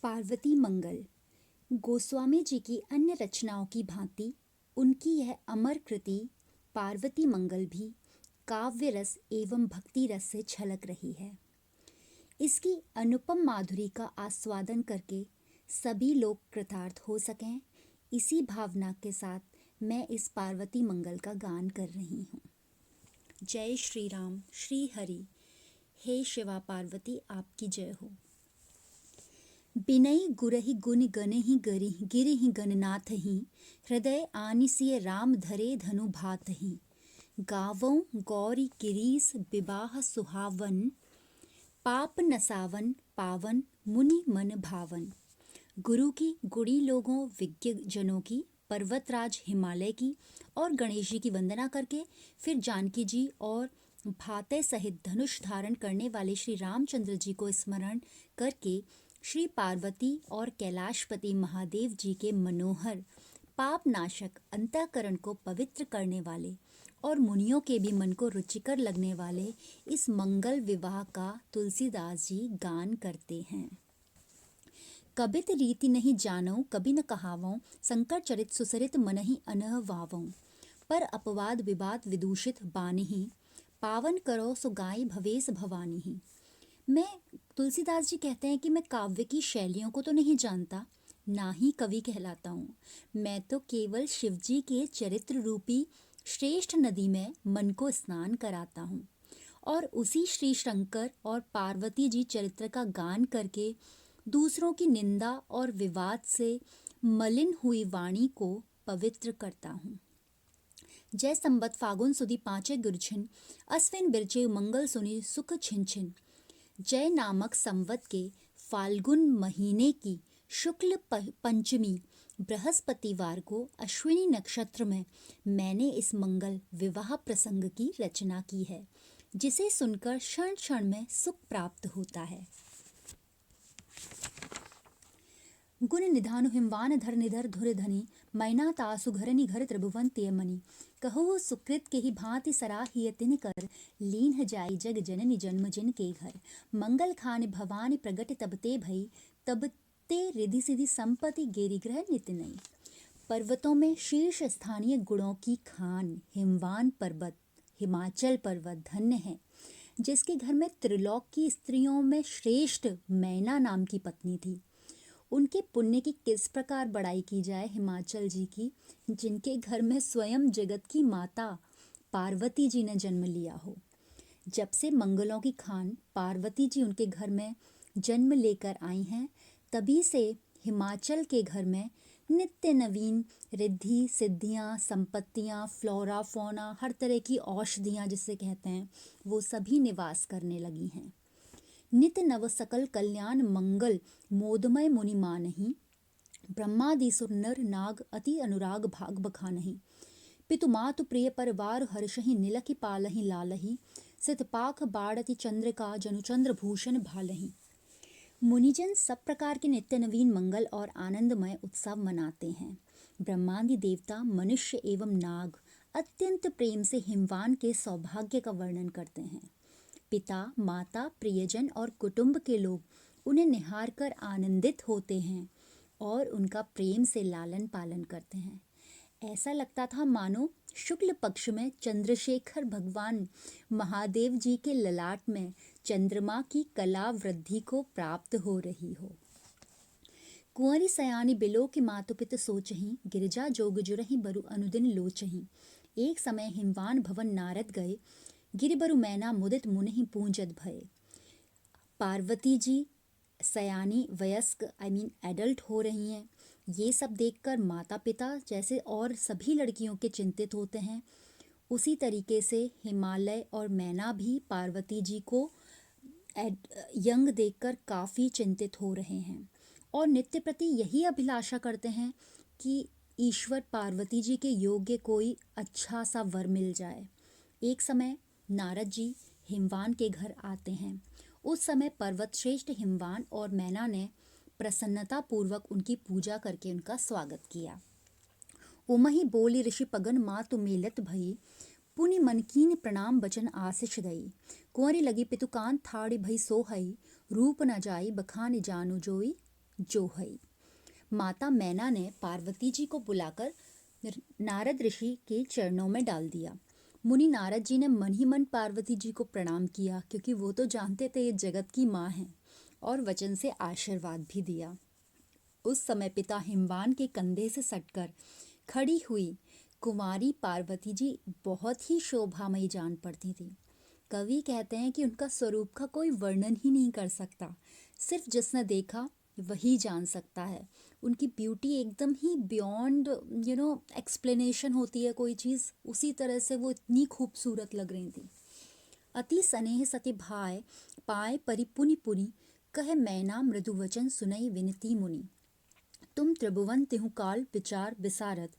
पार्वती मंगल। गोस्वामी जी की अन्य रचनाओं की भांति उनकी यह अमर कृति पार्वती मंगल भी काव्य रस एवं भक्ति रस से छलक रही है। इसकी अनुपम माधुरी का आस्वादन करके सभी लोग कृतार्थ हो सकें, इसी भावना के साथ मैं इस पार्वती मंगल का गान कर रही हूँ। जय श्री राम, श्री हरि। हे शिवा पार्वती, आपकी जय हो। बिनई गुरहि गुण गनहि गिरहि गणनाथहि, हृदय आनिसिय राम धरे धनु भातहि। गावों गौरी गिरीस विवाह सुहावन, पाप नसावन पावन मुनि मन भावन। गुरु की, गुणी लोगों विज्ञ जनों की, पर्वतराज हिमालय की और गणेश जी की वंदना करके फिर जानकी जी और भाते सहित धनुष धारण करने वाले श्री रामचंद्र जी को स्मरण करके श्री पार्वती और कैलाशपति महादेव जी के मनोहर पाप नाशक अंतःकरण को पवित्र करने वाले और मुनियों के भी मन को रुचिकर लगने वाले इस मंगल विवाह का तुलसीदास जी गान करते हैं। कबित रीति नहीं जानौ कभी न कहावों, संकर चरित सुसरित मनहि अनह वावौं। पर अपवाद विवाद विदूषित बानिहि, पावन करो सो गाय भवेस भवानी। मैं तुलसीदास जी कहते हैं कि मैं काव्य की शैलियों को तो नहीं जानता, ना ही कवि कहलाता हूँ। मैं तो केवल शिवजी के चरित्र रूपी श्रेष्ठ नदी में मन को स्नान कराता हूँ और उसी श्री शंकर और पार्वती जी चरित्र का गान करके दूसरों की निंदा और विवाद से मलिन हुई वाणी को पवित्र करता हूँ। जय संबत फागुन सुदी पाँचे गुरछिन, अश्विन बिरचे मंगल सुनी सुख छिन छिन। जय नामक संवत के फाल्गुन महीने की शुक्ल पंचमी बृहस्पतिवार को अश्विनी नक्षत्र में मैंने इस मंगल विवाह प्रसंग की रचना की है, जिसे सुनकर क्षण क्षण में सुख प्राप्त होता है। गुण निधानु हिमवान धर निधर धुर धनी, मैना तासु घर निघर त्रिभुवन तेमनि। कहो सुकृत के ही भांति सराहिय तिन कर, लीन जाई जग जननी जन्म जिन के घर। मंगल खान भवानी प्रगट तब ते भई, तब ते रिधि सिधि संपत्ति गेरी ग्रह नित नई। पर्वतों में शीर्ष स्थानीय गुणों की खान हिमवान पर्वत हिमाचल पर्वत धन्य है, जिसके घर में त्रिलोक की स्त्रियों में श्रेष्ठ मैना नाम की पत्नी थी। उनके पुण्य की किस प्रकार बड़ाई की जाए हिमाचल जी की, जिनके घर में स्वयं जगत की माता पार्वती जी ने जन्म लिया हो। जब से मंगलों की खान पार्वती जी उनके घर में जन्म लेकर आई हैं, तभी से हिमाचल के घर में नित्य नवीन रिद्धि सिद्धियाँ संपत्तियाँ फ्लोरा फौना हर तरह की औषधियाँ जिसे कहते हैं, वो सभी निवास करने लगी हैं। नित नव सकल कल्याण मंगल मोदमय मुनि मानहि, ब्रह्मादि सुर नर नाग अति अनुराग भाग बखानहि। पितु मातु प्रिय परिवार हर्षहि निलखि पालहि लालहि, सितपाख बाड़ति चंद्रिका जनु चंद्र भूषण भालहि। मुनिजन सब प्रकार के नित्य नवीन मंगल और आनंदमय उत्सव मनाते हैं। ब्रह्मादि देवता मनुष्य एवं नाग अत्यंत प्रेम से हिमवान के सौभाग्य का वर्णन करते हैं। पिता माता प्रियजन और कुटुंब के लोग उन्हें निहार कर आनंदित होते हैं और उनका प्रेम से लालन पालन करते हैं। ऐसा लगता था मानो शुक्ल पक्ष में चंद्रशेखर भगवान महादेव जी के ललाट में चंद्रमा की कला वृद्धि को प्राप्त हो रही हो। कुंवरी सयानी बिलो के मातु पित सोचहि, गिरिजा जोग जुरहि बरु अनुदिन लोचहि। एक समय हिमवान भवन नारद गए, गिरिबरु मैना मुदित मुनि पूंजत भय। पार्वती जी सयानी वयस्क एडल्ट हो रही हैं। ये सब देखकर माता पिता जैसे और सभी लड़कियों के चिंतित होते हैं, उसी तरीके से हिमालय और मैना भी पार्वती जी को यंग देखकर काफ़ी चिंतित हो रहे हैं और नित्य प्रति यही अभिलाषा करते हैं कि ईश्वर पार्वती जी के योग्य कोई अच्छा सा वर मिल जाए। एक समय नारद जी हिमवान के घर आते हैं। उस समय पर्वत श्रेष्ठ हिमवान और मैना ने प्रसन्नता पूर्वक उनकी पूजा करके उनका स्वागत किया। उमहि बोली ऋषि पगन मातु मेलत भई, पुनि मनकीन प्रणाम बचन आशीष दई। कुंवरी लगी पितुकान थाड़ी भई सोहई, रूप न जाई बखान जानु जोई जोहई। माता मैना ने पार्वती जी को बुलाकर नारद ऋषि के चरणों में डाल दिया। मुनि नारद जी ने मन ही मन पार्वती जी को प्रणाम किया, क्योंकि वो तो जानते थे ये जगत की माँ हैं, और वचन से आशीर्वाद भी दिया। उस समय पिता हिमवान के कंधे से सटकर खड़ी हुई कुंवारी पार्वती जी बहुत ही शोभामयी जान पड़ती थी। कवि कहते हैं कि उनका स्वरूप का कोई वर्णन ही नहीं कर सकता, सिर्फ जिसने देखा वही जान सकता है। उनकी ब्यूटी एकदम ही बियॉन्ड एक्सप्लेनेशन होती है कोई चीज़, उसी तरह से वो इतनी खूबसूरत लग रही थी। अति स्नेह सति भाय पाए परिपुनि पुनि, कह मैना मृदु वचन सुनई विनती मुनि। तुम त्रिभुवन तिहु काल विचार विसारद,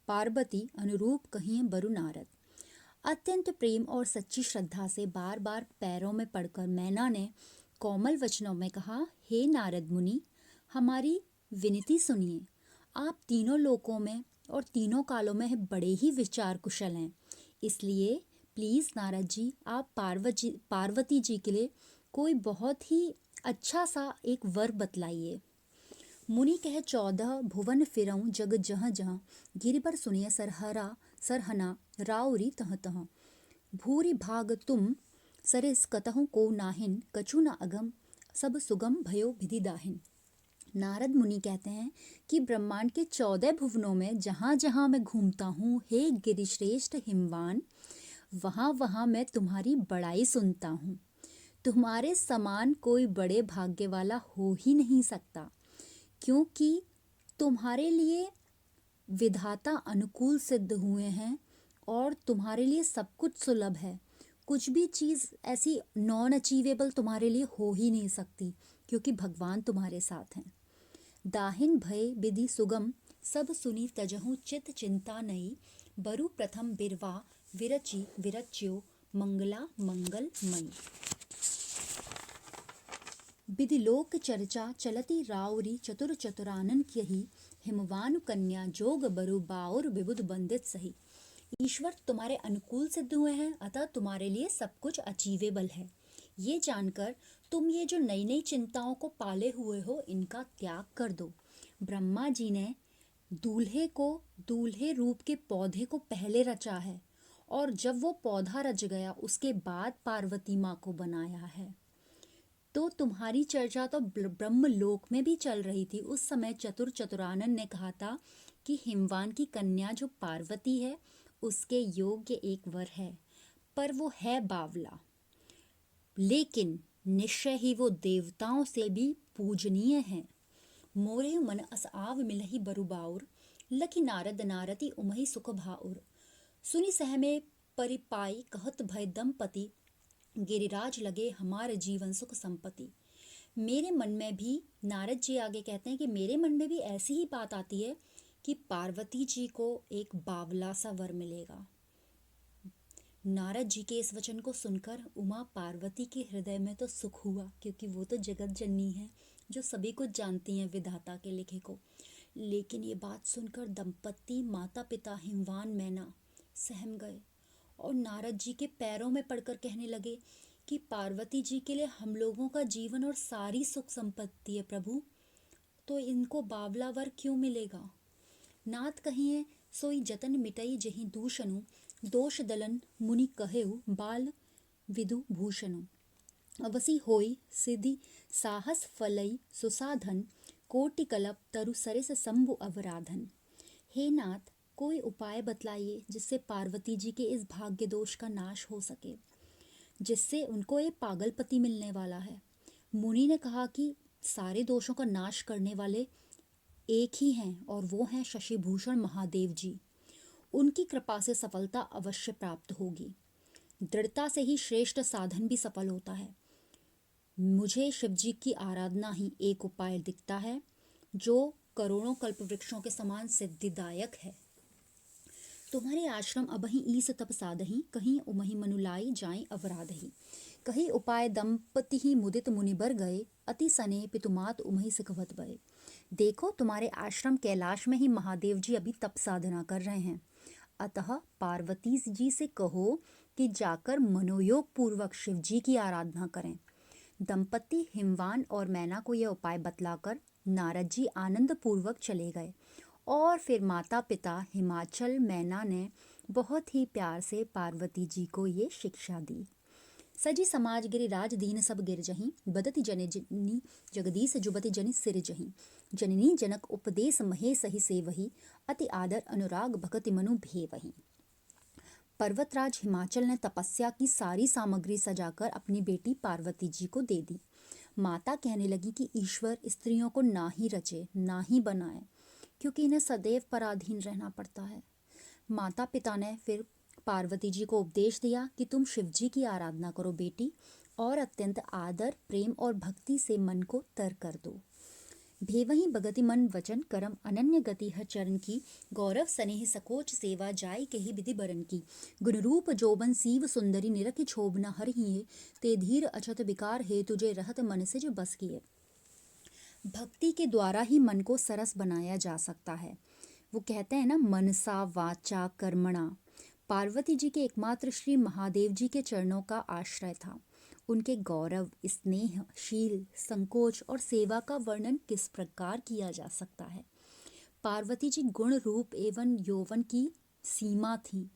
पार्वती अनुरूप कहिए बरु नारद। अत्यंत प्रेम और सच्ची श्रद्धा से बार बार पैरों में पड़कर मैना ने कोमल वचनों में कहा, हे नारद मुनि, हमारी विनती सुनिए। आप तीनों लोकों में और तीनों कालों में बड़े ही विचार कुशल हैं, इसलिए प्लीज़ नारद जी, आप पार्वती जी के लिए कोई बहुत ही अच्छा सा एक वर बतलाइए। मुनि कह 14 भुवन फिरऊं जग जहाँ जहाँ, गिरि पर सुनिए सरहरा सरहना राउरी तह तह। भूरि भाग तुम सरिस कतहु को नाहिन, कछु न अगम सब सुगम भयो विधि दाहिन। नारद मुनि कहते हैं कि ब्रह्मांड के 14 भुवनों में जहाँ जहाँ मैं घूमता हूँ, हे गिरिश्रेष्ठ हिमवान, वहाँ वहाँ मैं तुम्हारी बड़ाई सुनता हूँ। तुम्हारे समान कोई बड़े भाग्य वाला हो ही नहीं सकता, क्योंकि तुम्हारे लिए विधाता अनुकूल सिद्ध हुए हैं और तुम्हारे लिए सब कुछ सुलभ है। कुछ भी चीज़ ऐसी नॉन अचीवेबल तुम्हारे लिए हो ही नहीं सकती, क्योंकि भगवान तुम्हारे साथ हैं। दाहिन भय विधि सुगम, सब सुनी तजहु चित चिंता नई, बरु प्रथम बिरवा विरचि विरच्यो, मंगला मंगलमयी। विधि लोक चर्चा चलती राउरी, चतुर चतुरानन यही, हिमवानु कन्या जोग बरु बाउर विबुध बंदित सही। ईश्वर तुम्हारे अनुकूल सिद्ध हुए हैं, अतः तुम्हारे लिए सब कुछ अचीवेबल है। ये जानकर तुम ये जो नई नई चिंताओं को पाले हुए हो, इनका त्याग कर दो। ब्रह्मा जी ने दूल्हे को दूल्हे रूप के पौधे को पहले रचा है, और जब वो पौधा रच गया उसके बाद पार्वती माँ को बनाया है। तो तुम्हारी चर्चा तो ब्रह्म लोक में भी चल रही थी। उस समय चतुर चतुरानन ने कहा था कि हिमवान की कन्या जो पार्वती है उसके योग्य एक वर है, पर वो है बावला, लेकिन निश्चय ही वो देवताओं से भी पूजनीय है। मोरे मन अस आव मिलहि बरु बाउर, लखि नारद नारति उमहि सुख भाउर। सुनि सहमे परिपाई कहत भय दंपति, गिरिराज लगे हमारे जीवन सुख संपत्ति। मेरे मन में भी, नारद जी आगे कहते हैं कि मेरे मन में भी ऐसी ही बात आती है कि पार्वती जी को एक बावला सा वर मिलेगा। नारद जी के इस वचन को सुनकर उमा पार्वती के हृदय में तो सुख हुआ, क्योंकि वो तो जगत जननी है जो सभी कुछ जानती हैं विधाता के लिखे को। लेकिन ये बात सुनकर दंपति माता पिता हिमवान मैना सहम गए और नारद जी के पैरों में पड़कर कहने लगे कि पार्वती जी के लिए हम लोगों का जीवन और सारी सुख संपत्ति है प्रभु, तो इनको बावला वर क्यों मिलेगा। नाथ कहिए सोई जतन मिटई जही दूषणु, दोष दलन मुनि कहेउ बाल विदु भूषणु। अवसी होई सिद्धि साहस फलई सुसाधन, कोटि कलप तरु सरिस शंभु अवराधन। हे नाथ, कोई उपाय बतलाइए जिससे पार्वती जी के इस भाग्य दोष का नाश हो सके, जिससे उनको ये पागलपति मिलने वाला है। मुनि ने कहा कि सारे दोषों का नाश करने वाले एक ही हैं, और वो हैं शशिभूषण महादेव जी। उनकी कृपा से सफलता अवश्य प्राप्त होगी। दृढ़ता से ही श्रेष्ठ साधन भी सफल होता है। मुझे शिवजी की आराधना ही एक उपाय दिखता है जो करोड़ों कल्प वृक्षों के समान सिद्धिदायक है। तुम्हारे आश्रम अबहि ईस तप साधहि, कहीं उमहि मनुलाई जाय अवराधहि। कहीं उपाय दंपति ही मुदित मुनिबर गए, अति सने पितुमात उमहि सिखवत भये। देखो, तुम्हारे आश्रम कैलाश में ही महादेव जी अभी तप साधना कर रहे हैं, अतः पार्वती जी से कहो कि जाकर मनोयोग पूर्वक शिव जी की आराधना करें। दंपति हिमवान और मैना को यह उपाय बतलाकर नारद जी आनंद पूर्वक चले गए। और फिर माता पिता हिमाचल मैना ने बहुत ही प्यार से पार्वती जी को ये शिक्षा दी। सजी समाज गिरिराज दीन सब गिर जहीं, बदति जननी जगदीश जुबति जनि सिर जहीं। जननी जनक उपदेश महे सही सेवही, अति आदर अनुराग भगति मनु भेवही। पर्वतराज हिमाचल ने तपस्या की सारी सामग्री सजाकर अपनी बेटी पार्वती जी को दे दी। माता कहने लगी कि ईश्वर स्त्रियों को ना ही रचे ना ही बनाए, क्योंकि इन्हें सदैव पराधीन रहना पड़ता है। माता पिता ने फिर पार्वती जी को उपदेश दिया कि तुम शिव जी की आराधना करो बेटी, और अत्यंत आदर प्रेम और भक्ति से मन को तर कर दो। भेवही भगति मन वचन करम, अनन्य गति है चरण की। गौरव स्नेह सकोच सेवा, जाय के ही विधि बरन की। गुण रूप जोबन सीव सुंदरी, निरखि क्षोभ न हरहिए। ते धीर अछत विकार है, तुझे रहत मन से जो बस किए। भक्ति के द्वारा ही मन को सरस बनाया जा सकता है। वो कहते हैं ना, मनसा वाचा कर्मणा। पार्वती जी के एकमात्र श्री महादेव जी के चरणों का आश्रय था। उनके गौरव, स्नेह, शील, संकोच और सेवा का वर्णन किस प्रकार किया जा सकता है। पार्वती जी गुण रूप एवं यौवन की सीमा थी,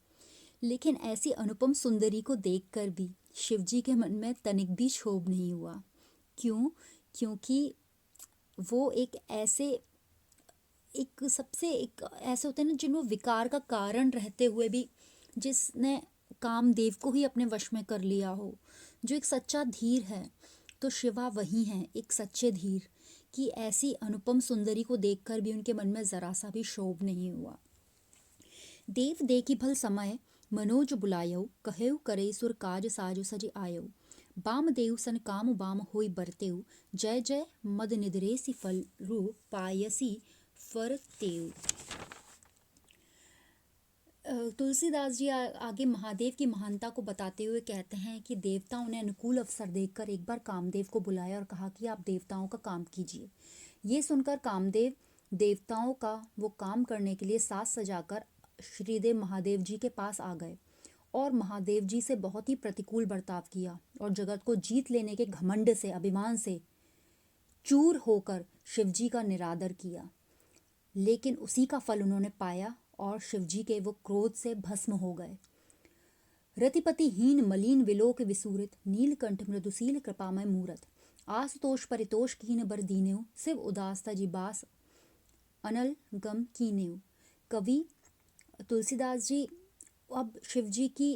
लेकिन ऐसी अनुपम सुंदरी को देखकर भी शिव जी के मन में तनिक भी क्षोभ नहीं हुआ। क्यों? क्योंकि वो एक ऐसे होते हैं ना, जिनको विकार का कारण रहते हुए भी जिसने कामदेव को ही अपने वश में कर लिया हो, जो एक सच्चा धीर है। तो शिवा वही है, एक सच्चे धीर की ऐसी अनुपम सुंदरी को देखकर भी उनके मन में जरा सा भी क्षोभ नहीं हुआ। देव देखी भल समय, मनोज बुलायो, कहेउ करे सुर काज साजु सज आयो। बाम देव सन काम बाम होई बरतेउ, जय जय मद निद्रेसी फल रूप पायसी फरतेउ। तुलसीदास जी आगे महादेव की महानता को बताते हुए कहते हैं कि देवताओं ने अनुकूल अवसर देखकर एक बार कामदेव को बुलाया और कहा कि आप देवताओं का काम कीजिए। ये सुनकर कामदेव देवताओं का वो काम करने के लिए साज सजाकर श्रीदेव महादेव जी के पास आ गए और महादेव जी से बहुत ही प्रतिकूल बर्ताव किया और जगत को जीत लेने के घमंड से, अभिमान से चूर होकर शिव जी का निरादर किया। लेकिन उसी का फल उन्होंने पाया और शिवजी के वो क्रोध से भस्म हो गए। रतिपतिहीन मलिन विलोक विसूरित, नीलकंठ मृदुशील कृपामय मूरत। आशुतोष परितोष कीन बर दीनेउ, शिव उदास तजिबास अनल गम कीनेउ। कवि तुलसीदास जी अब शिवजी की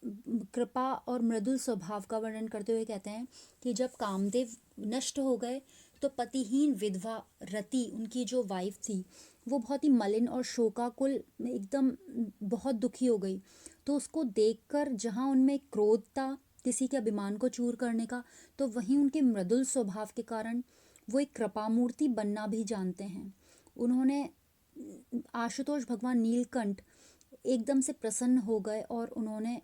कृपा और मृदुल स्वभाव का वर्णन करते हुए कहते हैं कि जब कामदेव नष्ट हो गए तो पतिहीन विधवा रति, उनकी जो वाइफ थी, वो बहुत ही मलिन और शोकाकुल एकदम बहुत दुखी हो गई। तो उसको देखकर जहाँ उनमें क्रोध था किसी के अभिमान को चूर करने का, तो वहीं उनके मृदुल स्वभाव के कारण वो एक कृपा मूर्ति बनना भी जानते हैं। उन्होंने आशुतोष भगवान नीलकंठ एकदम से प्रसन्न हो गए और उन्होंने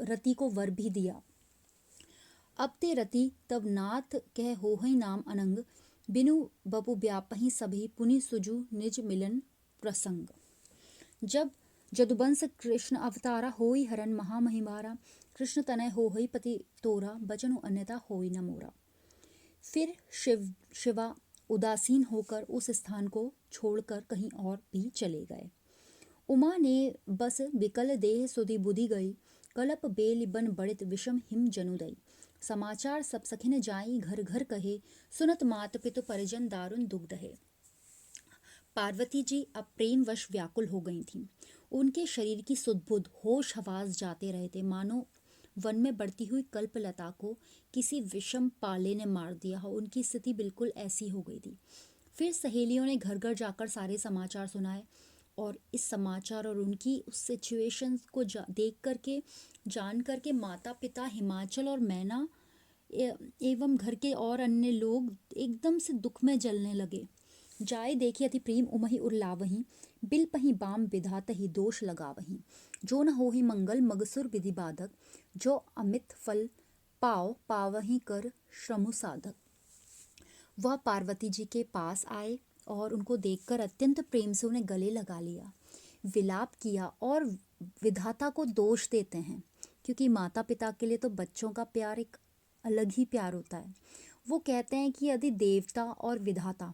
रति को वर भी दिया। अब ते रति तब नाथ कह होहि नाम अनंग, बिनु बपु व्यापहि सभी पुनि सुजु निज मिलन प्रसंग। जब जदुवंश कृष्ण अवतारा होई हरन महामहिमारा, कृष्ण तनय होहि पति तोरा, बचनु अन्यथा होई न मोरा। फिर शिवा उदासीन होकर उस स्थान को छोड़कर कहीं और भी चले गए। उमा ने बस विकल देह सुधि बुद्धि गई, कलप बेल बन बढ़ित विषम हिम जनुदई। समाचार सब सखिन जाई घर घर कहे, सुनत मात पितु परिजन दारुण दुख दहे। पार्वती जी अब प्रेमवश व्याकुल हो गई थीं। उनके शरीर की सुध-बुध, होश हवास जाते रहे थे, मानो वन में बढ़ती हुई कल्पलता को किसी विषम पाले ने मार दिया हो। उनकी स्थिति बिल्कुल ऐसी हो गई थी। फिर सहेलियों ने घर घर जाकर सारे समाचार सुनाए और इस समाचार और उनकी उस सिचुएशन को देख करके, जान करके माता पिता हिमाचल और मैना एवं घर के और अन्य लोग एकदम से दुख में जलने लगे। जाय देखी अति प्रेम उमहि उरलावहीं, बिल पही बाम विधातहि दोष लगावहीं। जो न होहि मंगल मगसुर विधि बाधक, जो अमित फल पाव पावहीं कर श्रमु साधक। वह पार्वती जी के पास आए और उनको देखकर अत्यंत प्रेम से उन्हें गले लगा लिया, विलाप किया और विधाता को दोष देते हैं, क्योंकि माता पिता के लिए तो बच्चों का प्यार एक अलग ही प्यार होता है। वो कहते हैं कि यदि देवता और विधाता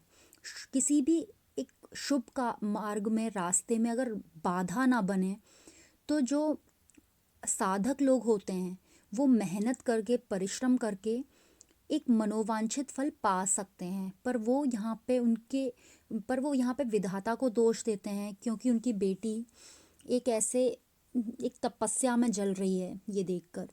किसी भी एक शुभ का मार्ग में, रास्ते में अगर बाधा ना बने, तो जो साधक लोग होते हैं वो मेहनत करके, परिश्रम करके एक मनोवांछित फल पा सकते हैं। पर वो यहाँ पे विधाता को दोष देते हैं, क्योंकि उनकी बेटी एक तपस्या में जल रही है। ये देखकर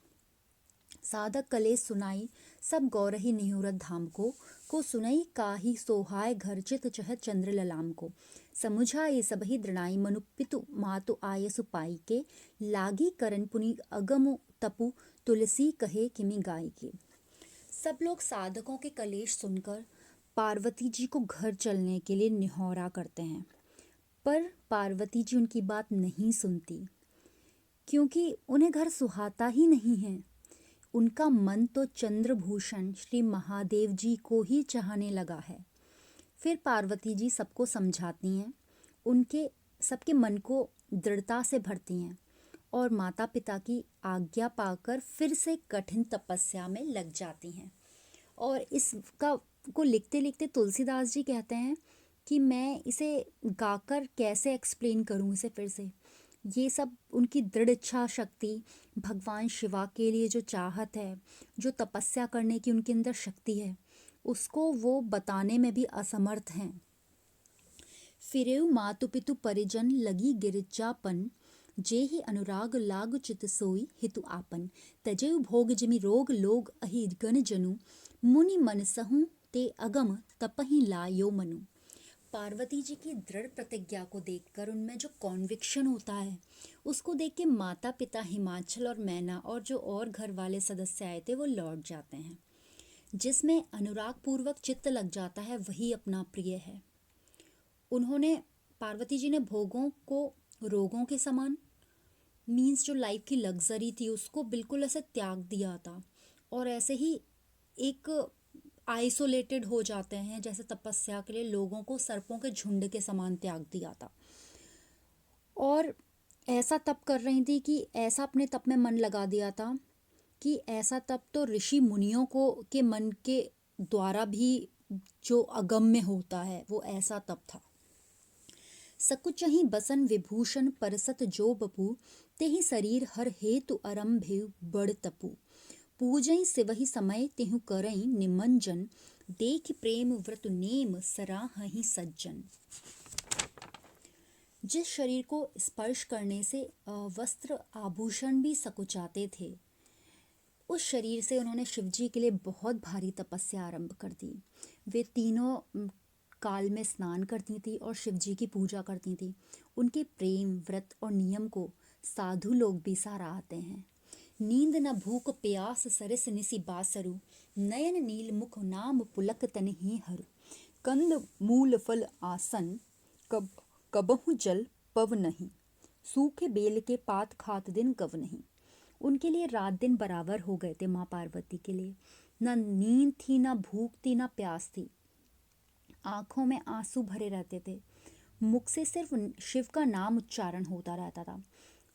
साधक कलेस सुनाई सब गौरही निहुरत धाम को सुनई काहि सोहाय घर चित चहत चंद्र ललाम को। समुझा ये सबही दृणाई मनु पितु मातु आयसु पाई के, लागी करन पुनि अगमु तपु तुलसी कहे किमि गाय के। सब लोग साधकों के कलेश सुनकर पार्वती जी को घर चलने के लिए निहोरा करते हैं, पर पार्वती जी उनकी बात नहीं सुनती, क्योंकि उन्हें घर सुहाता ही नहीं है। उनका मन तो चंद्रभूषण श्री महादेव जी को ही चाहने लगा है। फिर पार्वती जी सबको समझाती हैं, उनके सबके मन को दृढ़ता से भरती हैं और माता पिता की आज्ञा पाकर फिर से कठिन तपस्या में लग जाती हैं। और इसका को लिखते लिखते तुलसीदास जी कहते हैं कि मैं इसे गाकर कैसे एक्सप्लेन करूं इसे फिर से। ये सब उनकी दृढ़ इच्छा शक्ति, भगवान शिवा के लिए जो चाहत है, जो तपस्या करने की उनके अंदर शक्ति है, उसको वो बताने में भी असमर्थ हैं। फिरेउ मातु पितु परिजन लगी गिरिजापन, जे ही अनुराग लाग चित सोई हितु आपन। तजेउ भोग जिमि रोग लोग अहि गण जनु, मुनि मन सहु ते अगम तपहि लायो मनु। पार्वती जी की दृढ़ प्रतिज्ञा को देखकर, उनमें जो कॉन्विक्शन होता है, उसको देख के माता पिता हिमाचल और मैना और जो और घर वाले सदस्य आए थे वो लौट जाते हैं। जिसमें अनुराग पूर्वक चित्त लग जाता है वही अपना प्रिय है। पार्वती जी ने भोगों को रोगों के समान, मीन्स जो लाइफ की लग्जरी थी उसको बिल्कुल ऐसे त्याग दिया था, और ऐसे ही एक आइसोलेटेड हो जाते हैं, जैसे तपस्या के लिए लोगों को सर्पों के झुंड के समान त्याग दिया था। और ऐसा तप कर रही थी कि ऐसा अपने तप में मन लगा दिया था कि ऐसा तप तो ऋषि मुनियों को के मन के द्वारा भी जो अगम्य होता है, वो ऐसा तप था। सकुचहि बसन विभूषण परसत जो बपू, तेहि शरीर हर हेतु अरंभेउ बड़ तपू। पूजई सिवहि समय तेहु करई निमंजन, देख प्रेम व्रत नेम सराहहि सज्जन। जिस शरीर को स्पर्श करने से वस्त्र आभूषण भी सकुचाते थे, उस शरीर से उन्होंने शिवजी के लिए बहुत भारी तपस्या आरंभ कर दी। वे तीनों काल में स्नान करती थी और शिवजी की पूजा करती थी। उनके प्रेम, व्रत और नियम को साधु लोग भी सराहते हैं। नींद न भूख प्यास सरस निसि बासरु, नयन नील मुख नाम पुलक तन ही हरु। कंद मूल फल आसन, कबहु जल पव नहीं, सूखे बेल के पात खात दिन कव नहीं। उनके लिए रात दिन बराबर हो गए थे माँ पार्वती के लिए। न नींद थी, न भूख थी, न प्यास थी। आंखों में आंसू भरे रहते थे, मुख से सिर्फ शिव का नाम उच्चारण होता रहता था।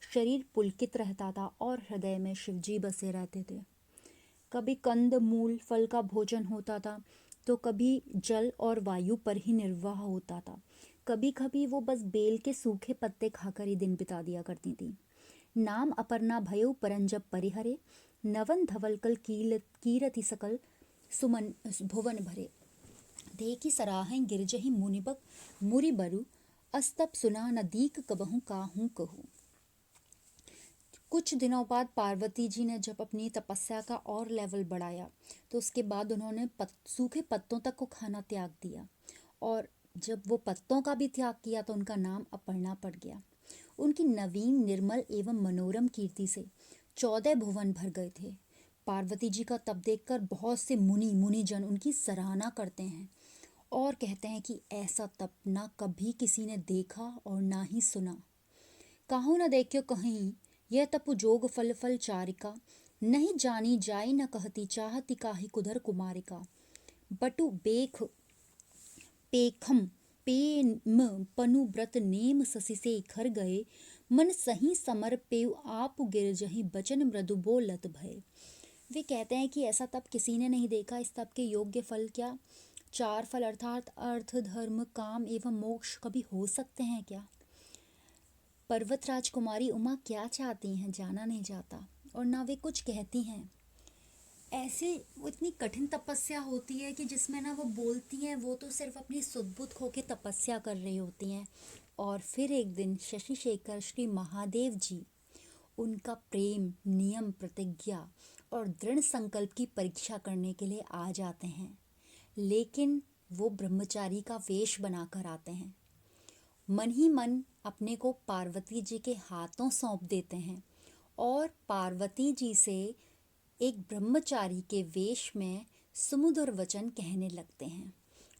शरीर पुलकित रहता था और हृदय में शिवजी बसे रहते थे। कभी कंद मूल फल का भोजन होता था, तो कभी जल और वायु पर ही निर्वाह होता था। कभी कभी वो बस बेल के सूखे पत्ते खाकर ही दिन बिता दिया करती थी। नाम अपर्णा भयउ परंजब परिहरे, नवन धवलकल कीरति सकल सुमन भुवन भरे। देखी सराहें गिरजहि मुनिबक मुरि बरु, अस्तप सुना न दीक कबहू काहू कहू। कुछ दिनों बाद पार्वती जी ने जब अपनी तपस्या का और लेवल बढ़ाया, तो उसके बाद उन्होंने सूखे पत्तों तक को खाना त्याग दिया, और जब वो पत्तों का भी त्याग किया तो उनका नाम अपर्णा पड़ गया। उनकी नवीन, निर्मल एवं मनोरम कीर्ति से 14 भुवन भर गए थे। पार्वती जी का तप देखकर बहुत से मुनिजन उनकी सराहना करते हैं और कहते हैं कि ऐसा तप ना कभी किसी ने देखा और ना ही सुना। काहू न देखियो कहीं, यह तपु जोग फल फल चारिका, नहीं जानी जाई न कहती चाहती काहि कुधर कुमारिका। बटु बेख पेखम पेम पनु व्रत नेम ससी से घर गए, मन सही समर पेव आप गिर जही बचन मृदु बोलत भय। वे कहते हैं कि ऐसा तप किसी ने नहीं देखा। इस तप के योग्य फल क्या? 4 फल अर्थात अर्थ, धर्म, काम एवं मोक्ष कभी हो सकते हैं क्या? पर्वत राजकुमारी उमा क्या चाहती हैं जाना नहीं जाता, और ना वे कुछ कहती हैं। ऐसे वो इतनी कठिन तपस्या होती है कि जिसमें ना वो बोलती हैं वो तो सिर्फ अपनी सुध-बुध खो के तपस्या कर रही होती हैं। और फिर एक दिन शशि शेखर श्री महादेव जी उनका प्रेम, नियम, प्रतिज्ञा और दृढ़ संकल्प की परीक्षा करने के लिए आ जाते हैं। लेकिन वो ब्रह्मचारी का वेश बनाकर आते हैं। मन ही मन अपने को पार्वती जी के हाथों सौंप देते हैं और पार्वती जी से एक ब्रह्मचारी के वेश में सुमधुर वचन कहने लगते हैं।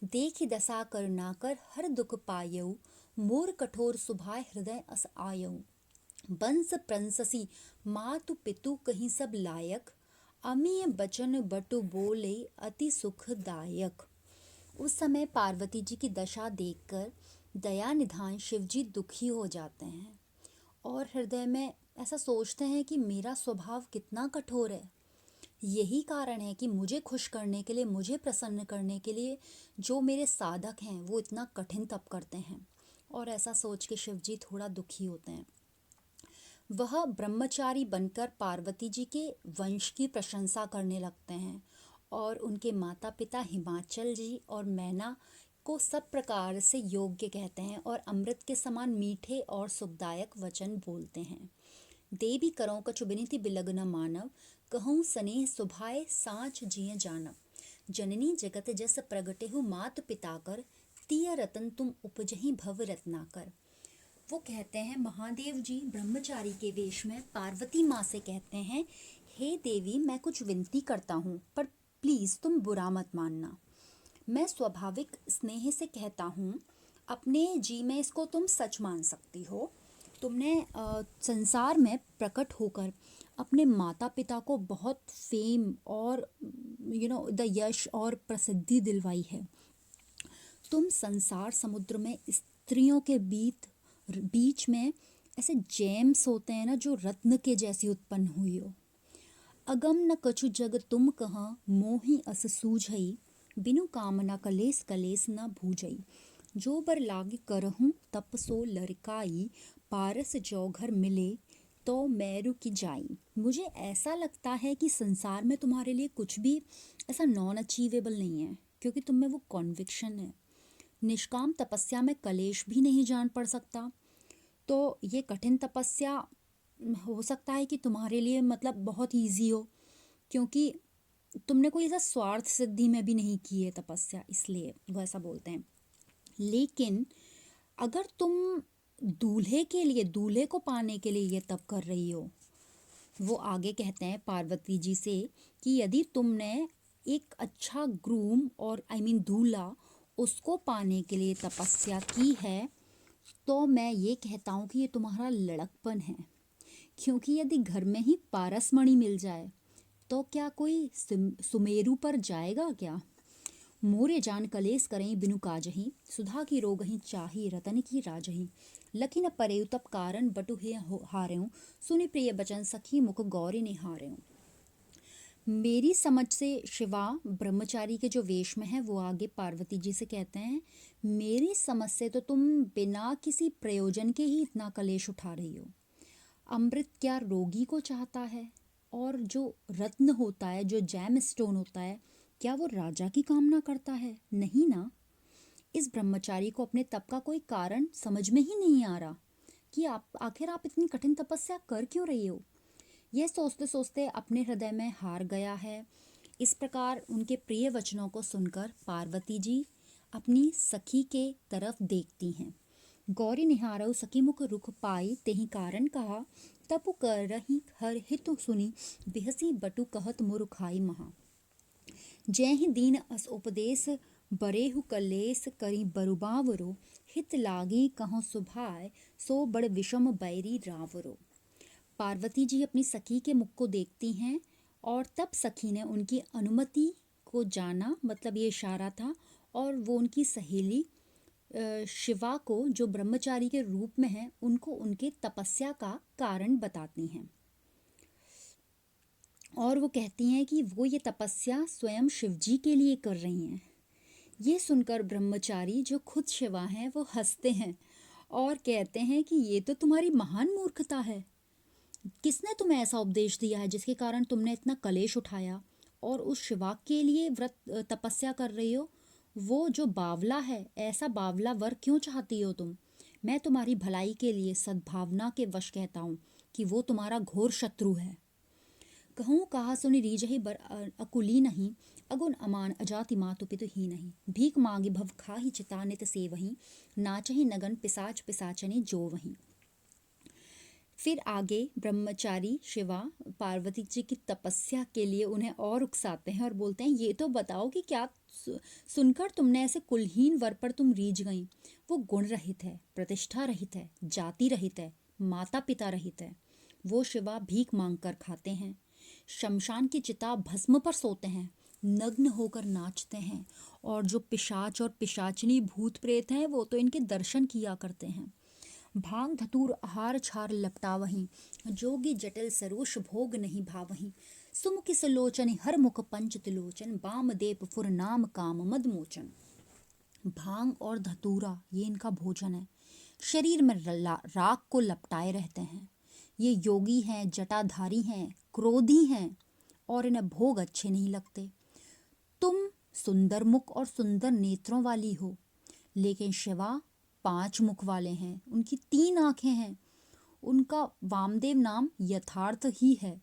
देखि दशा करुणाकर हर दुख पायऊ, मोर कठोर सुभाय हृदय अस आयऊ। बंस प्रंससी मातु पितु कहीं सब लायक, अमीय बचन बटु बोले अति सुखदायक। उस समय पार्वती जी की दशा देखकर दया निधान शिवजी दुखी हो जाते हैं और हृदय में ऐसा सोचते हैं कि मेरा स्वभाव कितना कठोर है। यही कारण है कि मुझे खुश करने के लिए, मुझे प्रसन्न करने के लिए जो मेरे साधक हैं वो इतना कठिन तप करते हैं। और ऐसा सोच के शिवजी थोड़ा दुखी होते हैं। वह ब्रह्मचारी बनकर पार्वती जी के वंश की प्रशंसा करने लगते हैं और उनके माता पिता हिमाचल जी और मैना को सब प्रकार से योग्य कहते हैं और अमृत के समान मीठे और सुखदायक वचन बोलते हैं। देवी करो कछु बिनती बिलग न मानव, कहूँ स्नेह सुभाए साँच जिय जानव। जननी जगत जस प्रगटेहु मात पिता कर, तिय रतन तुम उपजहि भव रत्नाकर। वो कहते हैं, महादेव जी ब्रह्मचारी के वेश में पार्वती माँ से कहते हैं, हे देवी मैं कुछ विनती करता हूँ पर प्लीज़ तुम बुरा मत मानना। मैं स्वाभाविक स्नेह से कहता हूँ, अपने जी में इसको तुम सच मान सकती हो। तुमने संसार में प्रकट होकर अपने माता पिता को बहुत फेम और द यश और प्रसिद्धि दिलवाई है। तुम संसार समुद्र में स्त्रियों के बीच में ऐसे जेम्स होते हैं ना, जो रत्न के जैसी उत्पन्न हुई हो। अगम न कछु जग तुम कहाँ, मोहि अस सूझई, बिनु कामना कलेस कलेस न भूजई। जो बर लागे करहूँ तप सो लड़काई, पारस जो घर मिले तो मैरु की जाई। मुझे ऐसा लगता है कि संसार में तुम्हारे लिए कुछ भी ऐसा नॉन अचीवेबल नहीं है, क्योंकि तुम में वो कॉन्विक्शन है। निष्काम तपस्या में कलेश भी नहीं जान पड़ सकता। तो ये कठिन तपस्या हो सकता है कि तुम्हारे लिए मतलब बहुत ईजी हो, क्योंकि तुमने कोई ऐसा स्वार्थ सिद्धि में भी नहीं की है तपस्या, इसलिए वो ऐसा बोलते हैं। लेकिन अगर तुम दूल्हे के लिए, दूल्हे को पाने के लिए ये तप कर रही हो, वो आगे कहते हैं पार्वती जी से कि यदि तुमने एक अच्छा ग्रूम और दूल्हा उसको पाने के लिए तपस्या की है, तो मैं ये कहता हूँ कि ये तुम्हारा लड़कपन है। क्योंकि यदि घर में ही पारसमणि मिल जाए तो क्या कोई सुमेरु पर जाएगा क्या? मोरे जान कलेस करें बिनु काजही, सुधा की रोगही चाही रतन की राजही। लखिन परेउ तप कारण बटु हे हारेऊ, सुनि प्रिय बचन सखी मुख गौरी निहारेऊ। मेरी समझ से शिवा ब्रह्मचारी के जो वेश में है वो आगे पार्वती जी से कहते हैं, मेरी समझ से तो तुम बिना किसी प्रयोजन के ही इतना कलेश उठा रही हो। अमृत क्या रोगी को चाहता है? और जो रत्न होता है, जो जैम स्टोन होता है, क्या वो राजा की कामना करता है? नहीं ना। इस ब्रह्मचारी को अपने तप का कोई कारण समझ में ही नहीं आ रहा कि आखिर आप इतनी कठिन तपस्या कर क्यों रही हो। यह सोचते सोचते अपने हृदय में हार गया है। इस प्रकार उनके प्रिय वचनों को सुनकर पार्वती जी अपनी सखी के तरफ देखती हैं। गौरी निहारऊ सखी मुख रुख पाई, तेहि कारण कहा, तपु कर रही हर हितु सुनी, बिहसी बटु कहत मुरु खाई महा। जय ही दीन अस उपदेश, बरेहु कलेस करी बरुबावरो, हित लागी कहो सुभाय, सो बड़ विषम बैरी रावरो। पार्वती जी अपनी सखी के मुख को देखती हैं और तब सखी ने उनकी अनुमति को जाना, मतलब ये इशारा था, और वो उनकी सहेली शिवा को, जो ब्रह्मचारी के रूप में है, उनको उनके तपस्या का कारण बताती हैं। और वो कहती हैं कि वो ये तपस्या स्वयं शिवजी के लिए कर रही हैं। ये सुनकर ब्रह्मचारी जो खुद शिवा हैं वो हंसते हैं और कहते हैं कि ये तो तुम्हारी महान मूर्खता है। किसने तुम्हें ऐसा उपदेश दिया है जिसके कारण तुमने इतना कलेश उठाया और उस शिवा के लिए व्रत तपस्या कर रही हो? वो जो बावला है, ऐसा बावला वर क्यों चाहती हो तुम? मैं तुम्हारी भलाई के लिए सद्भावना के वश कहता हूँ कि वो तुम्हारा घोर शत्रु है। कहूँ कहा सुनि रीजहि बर अकुली नहीं, अगुन अमान अजाति मातु पितु ही नहीं। भीख मांगी भव खाही चिता नित से वहीं, नाचही नगन पिसाच पिसाचनी जो वहीं। फिर आगे ब्रह्मचारी शिवा पार्वती जी की तपस्या के लिए उन्हें और उकसाते हैं और बोलते हैं, ये तो बताओ कि क्या सुनकर तुमने ऐसे कुलहीन वर पर तुम रीझ गई? वो गुण रहित है, प्रतिष्ठा रहित है, जाति रहित है, माता पिता रहित है। वो शिवा भीख मांग कर खाते हैं, शमशान की चिता भस्म पर सोते हैं, नग्न होकर नाचते हैं, और जो पिशाच और पिशाचनी भूत प्रेत हैं वो तो इनके दर्शन किया करते हैं। भांग धतूर आहार छार लपटावहीं, जोगी जटिल सरोष भोग नहीं भावहीं। सुमुखि सलोचन हर मुख पंच तिलोचन, बामदेव फुर नाम काम मद मोचन। भांग और धतूरा ये इनका भोजन है। शरीर में राख को लपटाए रहते हैं। ये योगी हैं, जटाधारी हैं, क्रोधी हैं और इन्हें भोग अच्छे नहीं लगते। तुम सुंदर मुख और सुंदर नेत्रों वाली हो, लेकिन शिवा 5 मुख वाले हैं, उनकी 3 आंखें हैं। उनका वामदेव नाम यथार्थ ही है।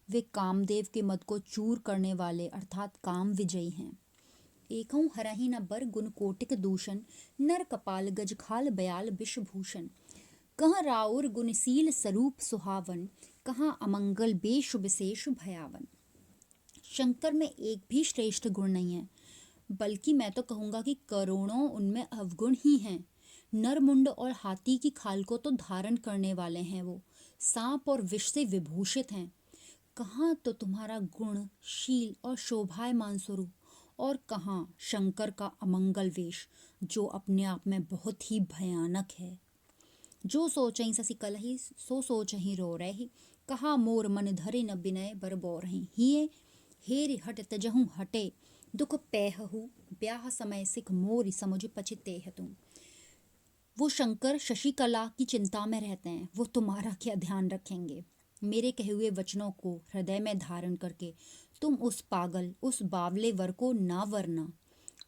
वे कामदेव के मद को चूर करने वाले अर्थात काम विजयी हैं। एकहूँ हरहि न बर गुण कोटिक दूषण, नर कपाल गज खाल बयाल विषभूषण। कहाँ राउर गुणशील स्वरूप सुहावन, कहाँ अमंगल बेश विशेष भयावन। शंकर में एक भी श्रेष्ठ गुण नहीं है, बल्कि मैं तो कहूँगा कि करोड़ों उनमें अवगुण ही हैं। नरमुंड और हाथी की खाल को तो धारण करने वाले हैं वो, सांप और विष से विभूषित हैं। कहाँ तो तुम्हारा गुण, शील और शोभायमान स्वरूप, और कहाँ शंकर का अमंगल वेश जो अपने आप में बहुत ही भयानक है। जो सोचहीं ससी कलही, सो सोचहीं रो रही, कहा मोर मन धरे न बिनय बर बोरहीं। हिये हेरि हट तजहु हटे, दुख पैहु ब्याह समय सिख मोरि समुझ पचिते तुम। वो शंकर शशिकला की चिंता में रहते हैं, वो तुम्हारा क्या ध्यान रखेंगे? मेरे कहे हुए वचनों को हृदय में धारण करके तुम उस पागल, उस बावले वर को ना वरना।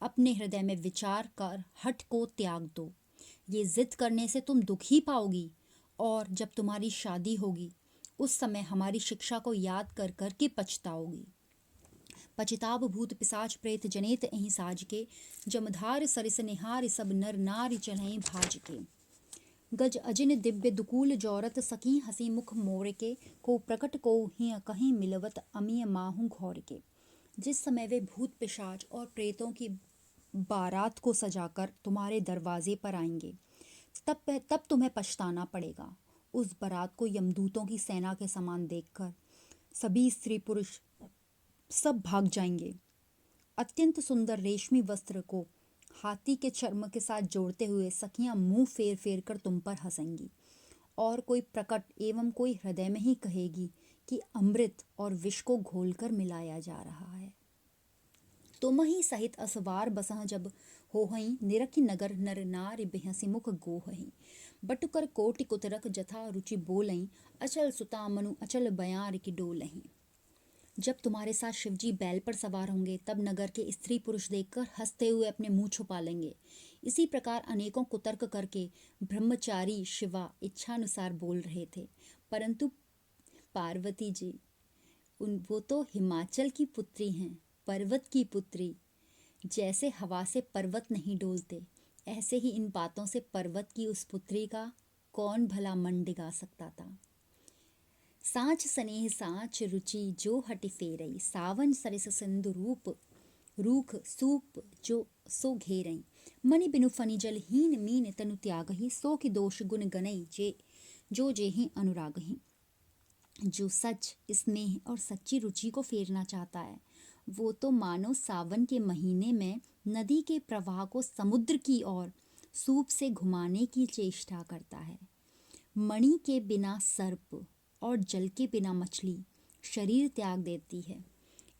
अपने हृदय में विचार कर हट को त्याग दो। ये जिद करने से तुम दुख ही पाओगी, और जब तुम्हारी शादी होगी उस समय हमारी शिक्षा को याद कर कर के पछताओगी। पचिताब भूत पिसाच प्रेत जनेत अहि साज के, जमधार सरिस निहार सब नर नारी चढ़ई भाज के। गज अजिन दिव्य दुकूल जौरत सखी, हसी मुख मोर के, को प्रकट को ही कहीं मिलवत अमीय माहू घौर के। जिस समय वे भूत पिशाच और प्रेतों की बारात को सजाकर तुम्हारे दरवाजे पर आएंगे, तब तुम्हें पछताना पड़ेगा। उस बारात को यमदूतों की सेना के समान देखकर सभी स्त्री पुरुष सब भाग जाएंगे। अत्यंत सुंदर रेशमी वस्त्र को हाथी के चर्म के साथ जोड़ते हुए सखियां मुंह फेर फेर कर तुम पर हंसेंगी, और कोई प्रकट एवं कोई हृदय में ही कहेगी कि अमृत और विष को घोलकर मिलाया जा रहा है। तुम ही सहित असवार बसह जब होहई, निरखी नगर नर नारी बेहसी मुख गोहई। बटुकर कोटि कुतरक जथा रुचि बोलई, अचल सुता मनु अचल बयार की डोलही। जब तुम्हारे साथ शिवजी बैल पर सवार होंगे, तब नगर के स्त्री पुरुष देखकर हंसते हुए अपने मुंह छुपा लेंगे। इसी प्रकार अनेकों कुतर्क करके ब्रह्मचारी शिवा इच्छानुसार बोल रहे थे, परंतु पार्वती जी वो तो हिमाचल की पुत्री हैं, पर्वत की पुत्री। जैसे हवा से पर्वत नहीं डोलते, ऐसे ही इन बातों से पर्वत की उस पुत्री का कौन भला मन डिगा सकता था। साँच स्नेह साँच रुचि जो हटि फेरई, सावन सरिस सिंधु रूप रूख सूप जो सो घेरई। मणि बिनु फनि जल हीन मीन तनु त्यागही, सो कि दोष गुण गनई जे जो जेहि अनुरागही। जो सच, स्नेह और सच्ची रुचि को फेरना चाहता है, वो तो मानो सावन के महीने में नदी के प्रवाह को समुद्र की ओर सूप से घुमाने की चेष्टा करता है। मणि के बिना सर्प और जल के बिना मछली, शरीर त्याग देती है।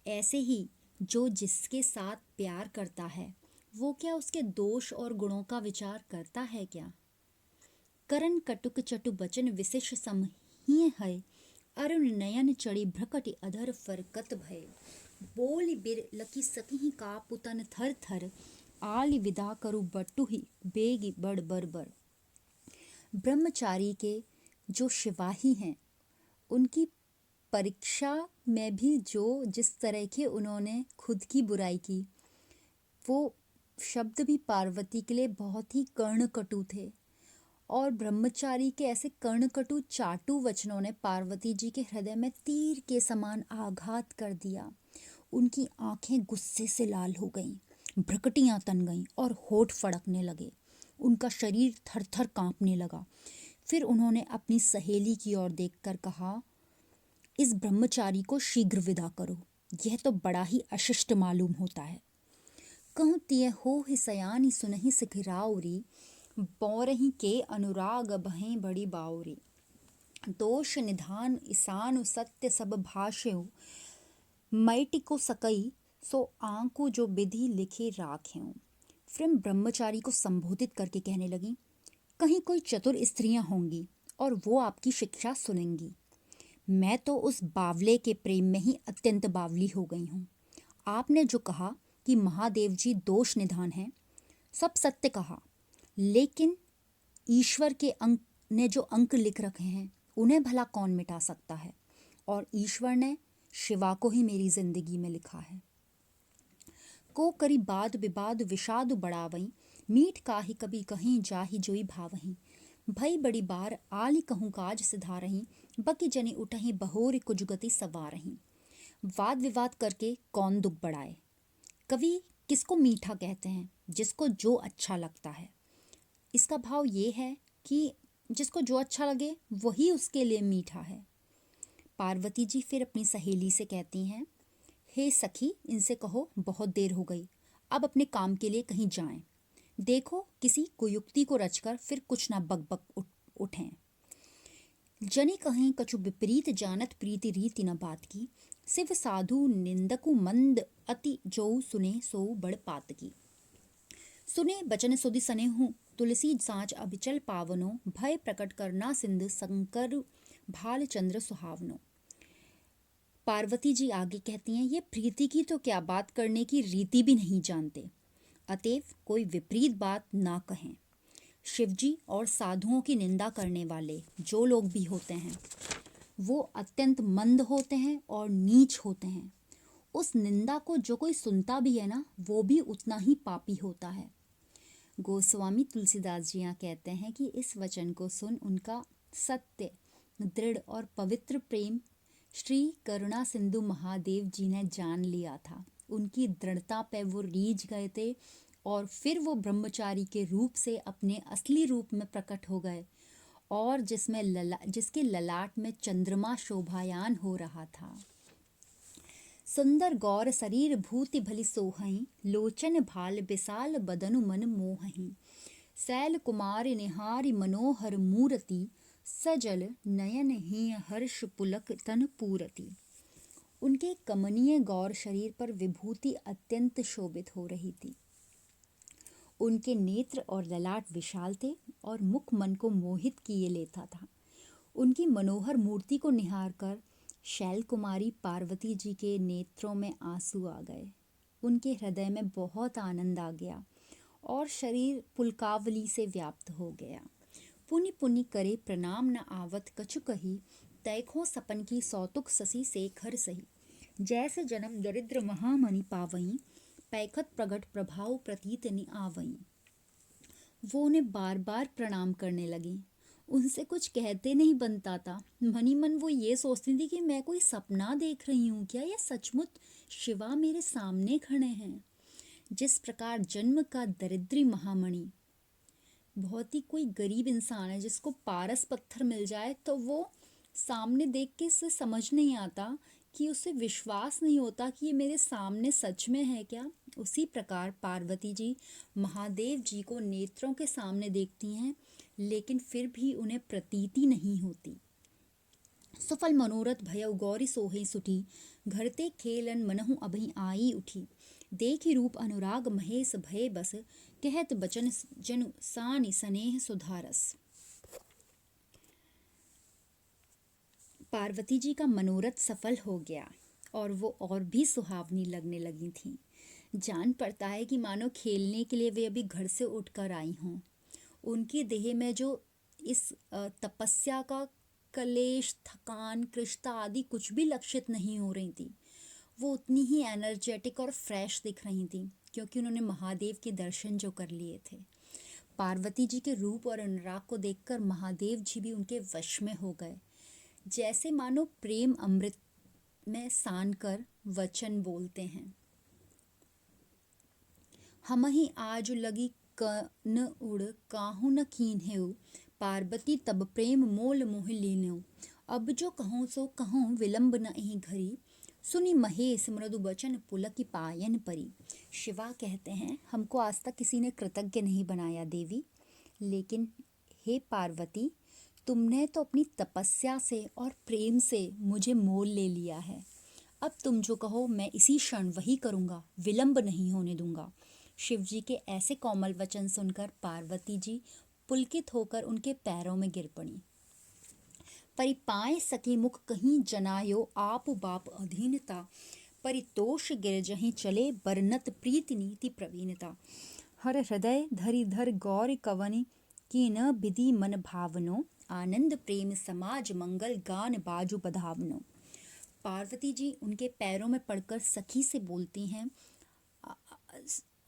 ऐसे ही जो जिसके साथ प्यार करता है वो क्या उसके दोष और गुणों का विचार करता है क्या? करण कटुक चटु बचन विशिष्ट समहीय है, अरुण नयन चढ़ी भ्रकटि अधर फरकत भय। बोल बिर लकी सकी का पुतन थर थर, आली विदा करु बटु ही बेगी बड़ बर बर। ब्रह्मचारी के जो शिवाही हैं उनकी परीक्षा में भी जो जिस तरह के उन्होंने खुद की बुराई की, वो शब्द भी पार्वती के लिए बहुत ही कर्णकटु थे। और ब्रह्मचारी के ऐसे कर्णकटु चाटु वचनों ने पार्वती जी के हृदय में तीर के समान आघात कर दिया। उनकी आंखें गुस्से से लाल हो गईं, भ्रकटियां तन गईं और होठ फड़कने लगे। उनका शरीर थर थर कांपने लगा। फिर उन्होंने अपनी सहेली की ओर देखकर कहा, इस ब्रह्मचारी को शीघ्र विदा करो, यह तो बड़ा ही अशिष्ट मालूम होता है। कहूँ तिय हो ही सयानी सुनहि सिखिराउरी, बौरही के अनुराग बहें बड़ी बाउरी। दोष निधान ईसानु सत्य सब भाष्यो, मैटि को सकई सो आंकु जो विधि लिखी राख्यों। फिर ब्रह्मचारी को संबोधित करके कहने लगी, कहीं कोई चतुर स्त्रियां होंगी और वो आपकी शिक्षा सुनेंगी। मैं तो उस बावले के प्रेम में ही अत्यंत बावली हो गई हूँ। आपने जो कहा कि महादेव जी दोष निधान हैं, सब सत्य कहा, लेकिन ईश्वर के अंक ने जो अंक लिख रखे हैं उन्हें भला कौन मिटा सकता है? और ईश्वर ने शिवा को ही मेरी जिंदगी में लिखा है। को करी बाद विवाद विषाद बढ़ावई, मीठ काहि कभी कहीं जाहि जोई भावहीं। भई बड़ी बार आली कहूँ काज सिधारहीं, बकी जने उठहीं बहोर कुजुगति सवारहीं। वाद विवाद करके कौन दुख बढ़ाए? कवि किसको मीठा कहते हैं? जिसको जो अच्छा लगता है। इसका भाव ये है कि जिसको जो अच्छा लगे वही उसके लिए मीठा है। पार्वती जी फिर अपनी सहेली से कहती हैं, हे सखी, इनसे कहो बहुत देर हो गई, अब अपने काम के लिए कहीं जाएं। देखो किसी कुयुक्ति को रचकर फिर कुछ ना बकबक उठें। जनी कहीं कछु विपरीत जानत प्रीति रीति न बात की, शिव साधु निंदकु मंद अति जो सुने सो बड़ पात की। सुने बचन सुधि सने हूँ, तुलसी सांच अभिचल पावनो, भय प्रकट करना सिंध शंकर भाल चंद्र सुहावनो। पार्वती जी आगे कहती हैं, ये प्रीति की तो क्या बात करने की रीति भी नहीं जानते, अतएव कोई विपरीत बात ना कहें। शिवजी और साधुओं की निंदा करने वाले जो लोग भी होते हैं वो अत्यंत मंद होते हैं और नीच होते हैं। उस निंदा को जो कोई सुनता भी है ना, वो भी उतना ही पापी होता है। गोस्वामी तुलसीदास जी यहाँ कहते हैं कि इस वचन को सुन उनका सत्य, दृढ़ और पवित्र प्रेम श्री करुणा सिंधु महादेव जी ने जान लिया था। उनकी दृढ़ता पे वो रीझ गए थे और फिर वो ब्रह्मचारी के रूप से अपने असली रूप में प्रकट हो गए, और जिसके ललाट में चंद्रमा शोभायान हो रहा था। सुंदर गौर शरीर भूति भली सोहहीं, लोचन भाल विशाल बदनु मन मोहहीं। शैल कुमार निहारी मनोहर मूरति, सजल नयन ही हर्ष पुलक तन पूरति। उनके कमनीय गौर शरीर पर विभूति अत्यंत शोभित हो रही थी। उनके नेत्र और ललाट विशाल थे और मुख मन को मोहित किए लेता था। उनकी मनोहर मूर्ति को निहार कर शैल कुमारी पार्वती जी के नेत्रों में आंसू आ गए। उनके हृदय में बहुत आनंद आ गया और शरीर पुलकावली से व्याप्त हो गया। पुनि पुनि करे प्रणाम न आवत कछु कही, तैखो सपन की सौतुक ससी शेखर सही। जैसे जन्म दरिद्र महामणि पावई, पैखत प्रगट प्रभाव प्रतीत नि आवई। वो उन्हें बार बार प्रणाम करने लगी। उनसे कुछ कहते नहीं बनता था। मनी मन वो ये सोचती थी कि मैं कोई सपना देख रही हूँ क्या, या सचमुच शिवा मेरे सामने खड़े हैं। जिस प्रकार जन्म का दरिद्री महामणि, बहुत ही कोई गरीब इंसान है जिसको पारस पत्थर मिल जाए तो वो सामने देख के इसे समझ नहीं आता, कि उसे विश्वास नहीं होता कि ये मेरे सामने सच में है क्या। उसी प्रकार पार्वती जी महादेव जी को नेत्रों के सामने देखती हैं, लेकिन फिर भी उन्हें प्रतीति नहीं होती। सुफल मनोरथ भयउ गौरी सोहे सुठी, घरते खेलन मनहु अभि आई उठी। देखि रूप अनुराग महेश भय बस, कहत बचन जनु सानि स्नेह सुधारस। पार्वती जी का मनोरथ सफल हो गया और वो और भी सुहावनी लगने लगी थीं। जान पड़ता है कि मानो खेलने के लिए वे अभी घर से उठकर आई हों। उनकी देह में जो इस तपस्या का कलेश, थकान, कृष्णता आदि कुछ भी लक्षित नहीं हो रही थी। वो उतनी ही एनर्जेटिक और फ्रेश दिख रही थी, क्योंकि उन्होंने महादेव के दर्शन जो कर लिए थे। पार्वती जी के रूप और अनुराग को देखकर महादेव जी भी उनके वश में हो गए। जैसे मानो प्रेम अमृत में सान कर वचन बोलते हैं। हमहि आज लगी न उड़ काहू न कीन्हेउ, पार्वती तब प्रेम मोल मोह लीन्हेउ। अब जो कहूँ सो कहूँ विलंब नहीं घरी, सुनी महेश मृदु बचन पुलकी पायन परी। शिवा कहते हैं, हमको आज तक किसी ने कृतज्ञ नहीं बनाया देवी, लेकिन हे पार्वती, तुमने तो अपनी तपस्या से और प्रेम से मुझे मोल ले लिया है। अब तुम जो कहो मैं इसी क्षण वही करूँगा, विलंब नहीं होने दूंगा। शिव जी के ऐसे कोमल वचन सुनकर पार्वती जी पुलकित होकर उनके पैरों में गिर पड़ी। परिपाए सखी मुख कहीं जनायो, आप बाप अधीनता, परितोष गिर जहीं चले बरनत प्रीति नीति प्रवीणता। हर हृदय धरि धर गौर कवनि, की न विधि मन भावनो, आनंद प्रेम समाज मंगल गान बाजु बधावनो। पार्वती जी उनके पैरों में पड़कर सखी से बोलती हैं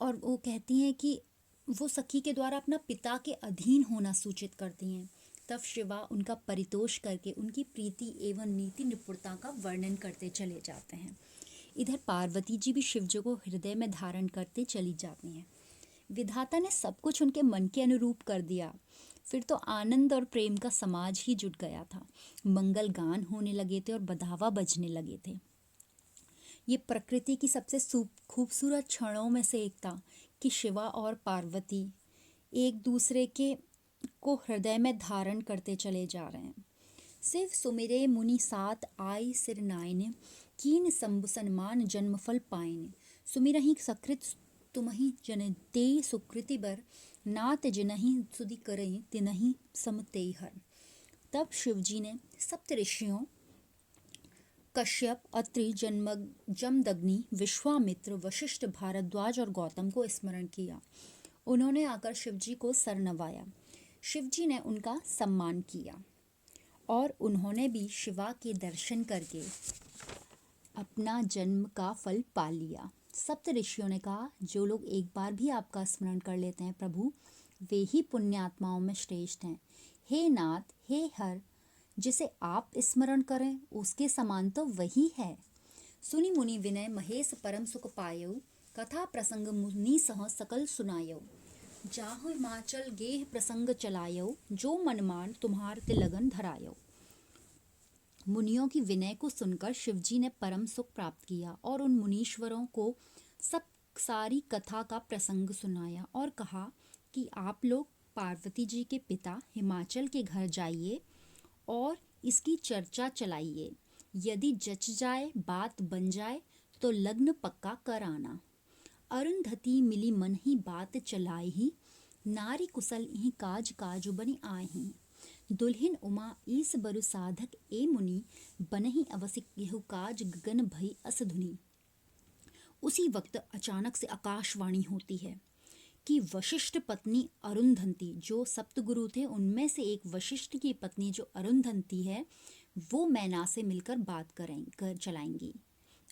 और वो कहती हैं कि वो सखी के द्वारा अपना पिता के अधीन होना सूचित करती हैं। तब शिवा उनका परितोष करके उनकी प्रीति एवं नीति निपुणता का वर्णन करते चले जाते हैं। इधर पार्वती जी भी शिव जी को हृदय में धारण करते चली जाती हैं। विधाता ने सब कुछ उनके मन के अनुरूप कर दिया। फिर तो आनंद और प्रेम का समाज ही जुट गया था। मंगल गान होने लगे थे और बधावा बजने लगे थे। ये प्रकृति की सबसे खूबसूरत क्षणों में से एक था कि शिवा और पार्वती एक दूसरे के को हृदय में धारण करते चले जा रहे हैं। शिव सुमिरे मुनि सात आई सिर नायने, कीन शंभु सन्मान जन्म फल पायने। सुमिरहि सकृत तुमहि जन ते सुकृति बर, नात जिनहि सुधि करई तिनहि सम तेई हर। तब शिव जी ने सप्त ऋषियों कश्यप, अत्रि, जमदग्नि, विश्वामित्र, वशिष्ठ, भारद्वाज और गौतम को स्मरण किया। उन्होंने आकर शिव जी को सर नवाया। शिव जी ने उनका सम्मान किया और उन्होंने भी शिवा के दर्शन करके अपना जन्म का फल पा लिया। सप्त ऋषियों ने कहा, जो लोग एक बार भी आपका स्मरण कर लेते हैं प्रभु, वे ही पुण्यात्माओं में श्रेष्ठ हैं। हे नाथ, हे हर, जिसे आप स्मरण करें उसके समान तो वही है। सुनि मुनि विनय महेश परम सुख पायो, कथा प्रसंग मुनि सह सकल सुनायो। जाहु हिमाचल गेह प्रसंग चलायो, जो मनमान तुम्हार ते लगन धरायो। मुनियों की विनय को सुनकर शिवजी ने परम सुख प्राप्त किया और उन मुनीश्वरों को सारी कथा का प्रसंग सुनाया और कहा कि आप लोग पार्वती जी के पिता हिमाचल के घर जाइए और इसकी चर्चा चलाइए। यदि जच जाए, बात बन जाए तो लग्न पक्का कराना। अरुंधति मिली मन ही बात चलाई ही, नारी कुशल ही काज काजु बनि आही। दुल्हिन उमा ईस बरु साधक ए मुनि, बनहि अवसिक यहु काज गगन भई असधुनि। उसी वक्त अचानक से आकाशवाणी होती है कि वशिष्ठ पत्नी अरुंधति, जो सप्तगुरु थे उनमें से एक वशिष्ठ की पत्नी जो अरुंधति है, वो मैना से मिलकर बात चलाएंगी।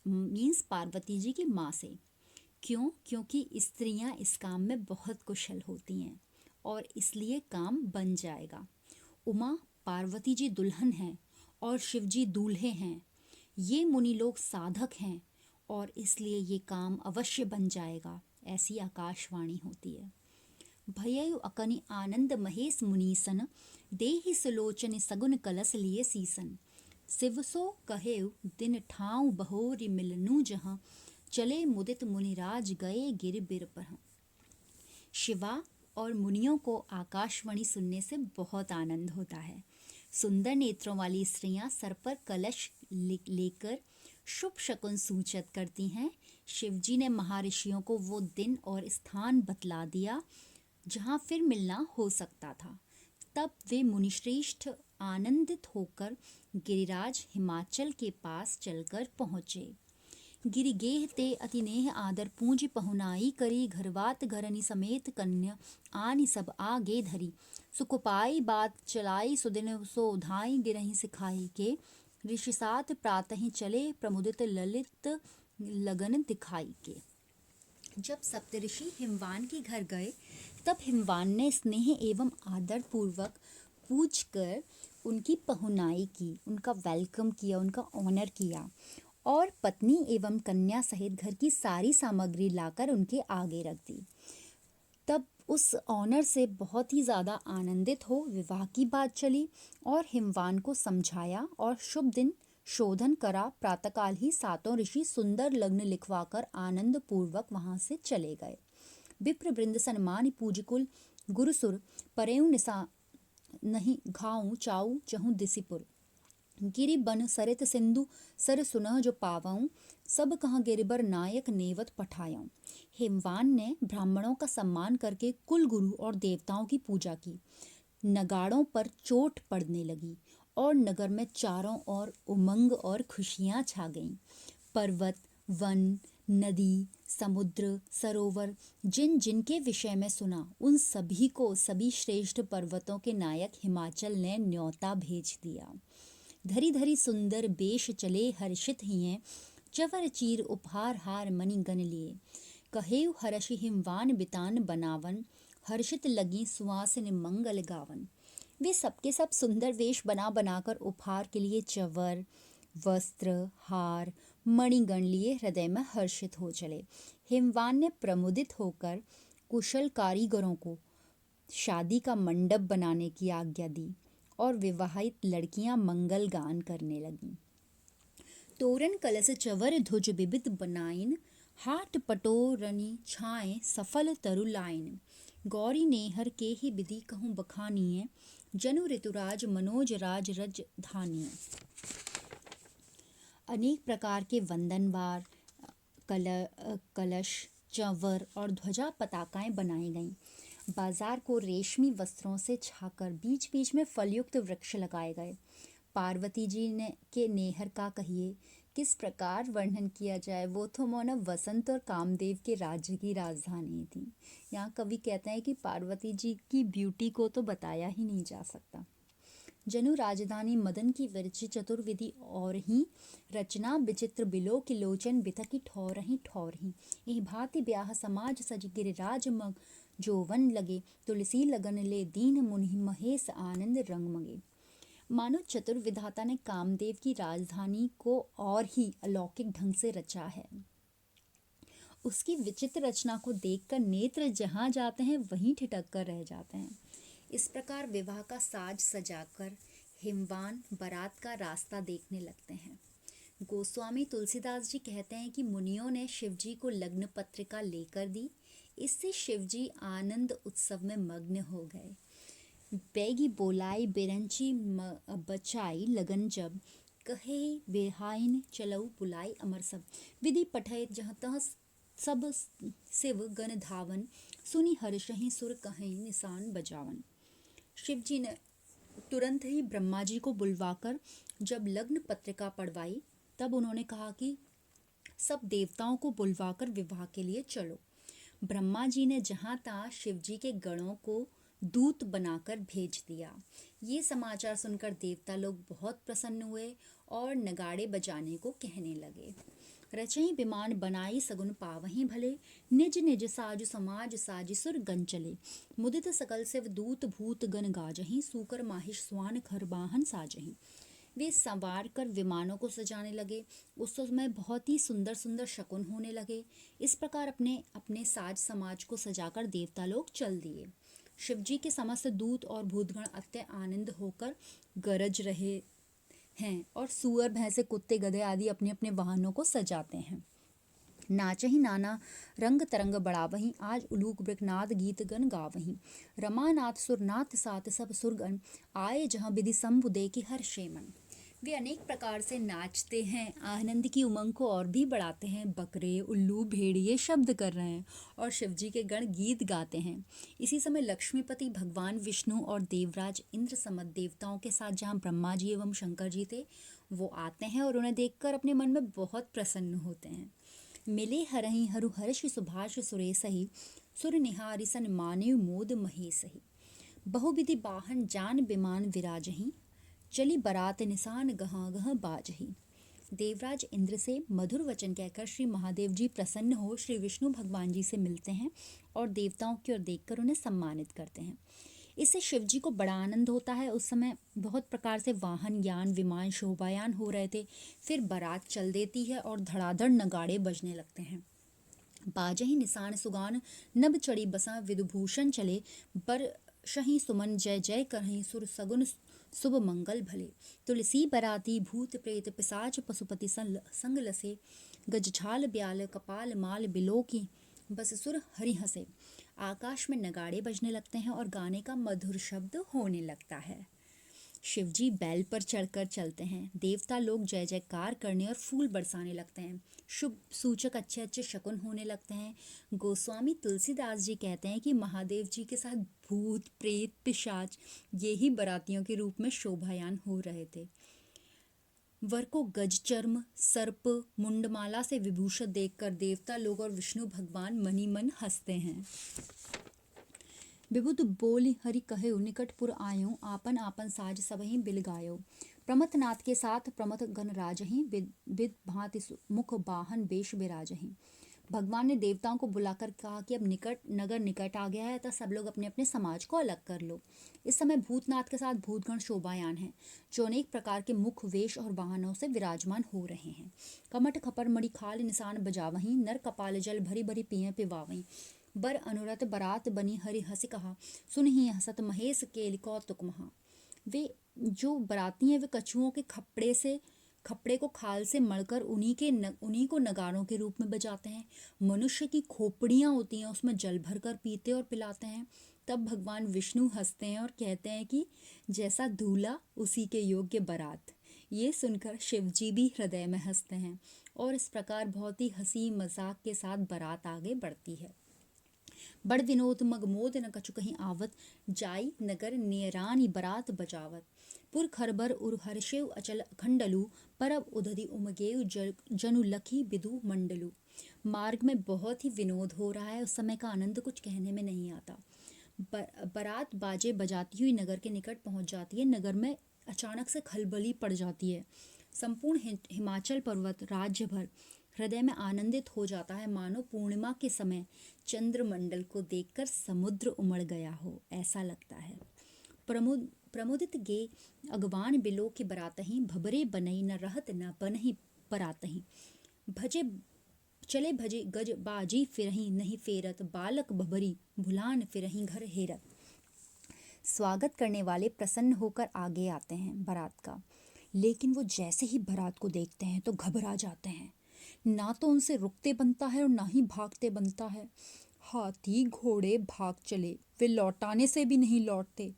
मीन्स पार्वती जी की माँ से। क्यों? क्योंकि स्त्रियां इस काम में बहुत कुशल होती हैं और इसलिए काम बन जाएगा। उमा, पार्वती जी दुल्हन हैं और शिव जी दूल्हे हैं। ये मुनि लोग साधक हैं और इसलिए ये काम अवश्य बन जाएगा, ऐसी आकाशवाणी होती है। भययु अकनि आनंद महेश मुनीसन, देहि सुलोचन सगुन कलस लिए सीसन। शिव सो कहेउ दिन ठाउ बहोरी मिलनु जहाँ, चले मुदित मुनिराज गए गिर बिर पर। शिवा और मुनियों को आकाशवाणी सुनने से बहुत आनंद होता है। सुंदर नेत्रों वाली स्त्रियां सर पर कलश लेकर शुभ शकुन सूचित करती हैं। शिवजी ने महर्षियों को वो दिन और स्थान बतला दिया जहाँ फिर मिलना हो सकता था। तब वे मुनिश्रेष्ठ आनंदित होकर गिरिराज हिमाचल के पास चलकर पहुँचे। गिरिगेह ते अतिनेह आदर पूंज पहुनाई करी, घरवात घरनी समेत कन्या आनि सब आगे धरी। सुखपाई बात चलाई सुदिन सो धाई, गिरहि सिखाई के ऋषि साथ प्रातहि चले, प्रमुदित ललित लगन दिखाई के। जब सप्तऋषि हिमवान के घर गए तब हिमवान ने स्नेह एवं आदर पूर्वक पूछ कर उनकी पहुनाई की, उनका वेलकम किया, उनका ऑनर किया और पत्नी एवं कन्या सहित घर की सारी सामग्री लाकर उनके आगे रख दी। तब उस ऑनर से बहुत ही ज़्यादा आनंदित हो विवाह की बात चली और हिमवान को समझाया और शुभ दिन शोधन करा। प्रातःकाल ही सातों ऋषि सुंदर लग्न लिखवाकर आनंद पूर्वक वहां से चले गए। विप्र वृंद सन्मान पूजकुल गुरुसुर, परेउ निशा नहीं घाऊ चाऊ चहु दिसिपुर। गिरि बन सरित सिंधु सर सुनह जो पावऊं, सब कहाँ गिरिबर नायक नेवत पठायऊं। हिमवान ने ब्राह्मणों का सम्मान करके कुल गुरु और देवताओं की पूजा की। नगाड़ों पर चोट पड़ने लगी और नगर में चारों ओर उमंग और खुशियां छा गईं। पर्वत, वन, नदी, समुद्र, सरोवर जिन जिनके विषय में सुना उन सभी को सभी श्रेष्ठ पर्वतों के नायक हिमाचल ने न्योता भेज दिया। धरी धरी सुंदर बेश चले हर्षित हिये, चवर चीर उपहार हार मणि गन लिए। कहेउ हर्षि हिमवान बितान बनावन, हर्षित लगी सुवासिन मंगल गावन। वे सबके सब सुंदर वेश बना बनाकर उपहार के लिए चवर, वस्त्र, हार, मणिगण लिए हृदय में हर्षित हो चले। हिमवान ने प्रमुदित होकर कुशल कारीगरों को शादी का मंडप बनाने की आज्ञा दी और विवाहित लड़कियां मंगल गान करने लगीं। तोरण कलश चवर ध्वज विविध बनाइन, हाट पटोरनी छाए सफल तरुलाइन। गौरी नेहर के ही विधि कहूँ बखानिए, जनु ऋतुराज मनोज राज रज धानिए। अनेक प्रकार के वंदनवार, कलश, चंवर और ध्वजा पताकाएं बनाई गईं। बाजार को रेशमी वस्त्रों से छाकर बीच बीच में फलयुक्त वृक्ष लगाए गए। पार्वती जी ने के नेहर का कहिए किस प्रकार वर्णन किया जाए, वो तो मानो वसंत और कामदेव के राज्य की राजधानी थी। यहाँ कवि कहते हैं कि पार्वती जी की ब्यूटी को तो बताया ही नहीं जा सकता। जनु राजधानी मदन की विरचि चतुर्विधि और ही रचना, विचित्र बिलो की लोचन बिथकी ठौरही ठौरही। यही भांति ब्याह समाज सज गिरिराज मग, जोवन लगे तुलसी लगन ले, दीन मुनि महेश आनंद रंग मगे। मानो चतुर्विधाता ने कामदेव की राजधानी को और ही अलौकिक ढंग से रचा है। उसकी विचित्र रचना को देखकर नेत्र जहाँ जाते हैं वहीं ठिठक कर रह जाते हैं। इस प्रकार विवाह का साज सजाकर हिमवान बारात का रास्ता देखने लगते हैं। गोस्वामी तुलसीदास जी कहते हैं कि मुनियों ने शिवजी को लग्न पत्रिका लेकर दी। इससे शिवजी आनंद उत्सव में मग्न हो गए। बैगी बोलाई बिरंची बचाई लगन जब, कहे बेहाइन चलऊ बुलाई अमर सब। विधि पठय जहाँ तहाँ सब शिव गण धावन, सुनी हर्षहि सुर कहीं निशान बजावन। शिवजी ने तुरंत ही ब्रह्मा जी को बुलवाकर जब लग्न पत्रिका पढ़वाई तब उन्होंने कहा कि सब देवताओं को बुलवाकर विवाह के लिए चलो। ब्रह्मा जी ने जहाँ तहाँ शिवजी के गणों को दूत बनाकर भेज दिया। ये समाचार सुनकर देवता लोग बहुत प्रसन्न हुए और नगाड़े बजाने को कहने लगे। रचही विमान बनाई सगुन पावहीं भले, निज निज साजु समाज साजि सुर गण चले। मुदित सकल शिव दूत भूत गण गाजहीं, सूकर माहिष स्वान खर वाहन साजहीं। वे संवार कर विमानों को सजाने लगे। उस समय बहुत ही सुंदर सुंदर शकुन होने लगे। इस प्रकार अपने अपने साज समाज को सजाकर देवता लोग चल दिए। शिवजी के समस्त दूत और भूतगण अत्यंत आनंद होकर गरज रहे हैं और सुअर, भैंसे, कुत्ते, गधे आदि अपने अपने वाहनों को सजाते हैं। नाचहि नाना रंग तरंग बढ़ावहीं, आज उलूक वृकनाद गीत गन गावहीं। रमानाथ सुरनाथ साथ सब सुरगण, आए जहाँ विधि शंभु देखे हर्षे मन। वे अनेक प्रकार से नाचते हैं, आनंद की उमंग को और भी बढ़ाते हैं। बकरे, उल्लू, भेड़िए शब्द कर रहे हैं और शिवजी के गण गीत गाते हैं। इसी समय लक्ष्मीपति भगवान विष्णु और देवराज इंद्र समत देवताओं के साथ जहाँ ब्रह्मा जी एवं शंकर जी थे, वो आते हैं और उन्हें देखकर अपने मन में बहुत प्रसन्न होते हैं। मिले हरहि हरु हर्ष सुभाष सुरेसहि, सुर निहारि सन मान्यु मोद महेसहि। बहुविधि वाहन जान विमान विराजहि, चली बरात निशान गहाँ गहाँ बाजहि। देवराज इंद्र से मधुर वचन कहकर श्री महादेव जी प्रसन्न हो श्री विष्णु भगवान जी से मिलते हैं और देवताओं की ओर देखकर उन्हें सम्मानित करते हैं। इससे शिव जी को बड़ा आनंद होता है। उस समय बहुत प्रकार से वाहन, यान, विमान, शोभायान हो रहे थे। फिर बारात चल देती है और धड़ाधड़ नगाड़े बजने लगते हैं। बाजहि निशान सुगान, नभ चढ़ी बसा विदुभूषण चले, बर शही सुमन जय जय करहीं, सुर सगुन शुभ मंगल भले। तुलसी बराती भूत प्रेत पिशाच पशुपति संग लसे, गजछाल ब्याल कपाल माल बिलोकी, बस सुर हरि हंसे। आकाश में नगाड़े बजने लगते हैं और गाने का मधुर शब्द होने लगता है। शिवजी बैल पर चढ़कर चलते हैं। देवता लोग जय जयकार करने और फूल बरसाने लगते हैं। शुभ सूचक अच्छे अच्छे शकुन होने लगते हैं। गोस्वामी तुलसीदास जी कहते हैं कि महादेव जी के साथ भूत, प्रेत, पिशाच ये ही बरातियों के रूप में शोभायान हो रहे थे। वर को गज चर्म, सर्प, मुंडमाला से विभूषित देखकर देवता लोग और विष्णु भगवान मनी मन हंसते हैं। विबुध बोली हरि कहे निकटपुर आयो, आपन आपन साज सबहि बिल गायो। प्रमथ नाथ के साथ प्रमथ गण राजहि, विद भांति मुख वाहन वेश विराजहि। भगवान ने देवताओं को बुलाकर कहा कि अब नगर निकट आ गया है, तो सब लोग अपने अपने समाज को अलग कर लो। इस समय भूतनाथ के साथ भूतगण शोभायान हैं, जो अनेक प्रकार के मुख, वेश और वाहनों से विराजमान हो रहे हैं। कमठ खपर मणि खाल निशान बजावहीं, नर कपाल जल भरी भरी पिय पिवावहीं। बर अनुरत बरात बनी हरि हंस कहा, सुनहि हसत महेश केलि कौतुक महा। वे जो बराती हैं वे कछुओं के खपड़े को खाल से मढ़कर उन्हीं को नगारों के रूप में बजाते हैं। मनुष्य की खोपड़ियाँ होती हैं, उसमें जल भरकर पीते और पिलाते हैं। तब भगवान विष्णु हंसते हैं और कहते हैं कि जैसा दूल्हा उसी के योग्य बारात। ये सुनकर शिव जी भी हृदय में हंसते हैं और इस प्रकार बहुत ही हंसी मजाक के साथ बारात आगे बढ़ती है। बड़ विनोद मगमोद न कछु कहीं आवत, जाई नगर नियरानी बरात बजावत। पुर खरबर उर हर्षेव अचल अखंडलु, परब उदधि उमगेव जनु लखी बिदु मंडलु। मार्ग में बहुत ही विनोद हो रहा है। उस समय का आनंद कुछ कहने में नहीं आता। बारात बाजे बजाती हुई नगर के निकट पहुंच जाती है। नगर में अचानक से खलबली पड़ जाती है। संपूर्ण हिमाचल पर्वत राज्य भर हृदय में आनंदित हो जाता है, मानो पूर्णिमा के समय चंद्रमंडल को देखकर समुद्र उमड़ गया हो, ऐसा लगता है। प्रमुदित गे अगवान बिलो की बरातही, भबरे बनई न रहत न बनही परातही। भजे चले भजे गज बाजी फिरही नहीं फेरत, बालक भबरी भुलान फिरही घर हेरत। स्वागत करने वाले प्रसन्न होकर आगे आते हैं बारात का, लेकिन वो जैसे ही बारात को देखते हैं तो घबरा जाते हैं। ना तो उनसे रुकते बनता है और ना ही भागते बनता है। हाथी घोड़े भाग चले, वे लौटाने से भी नहीं लौटते।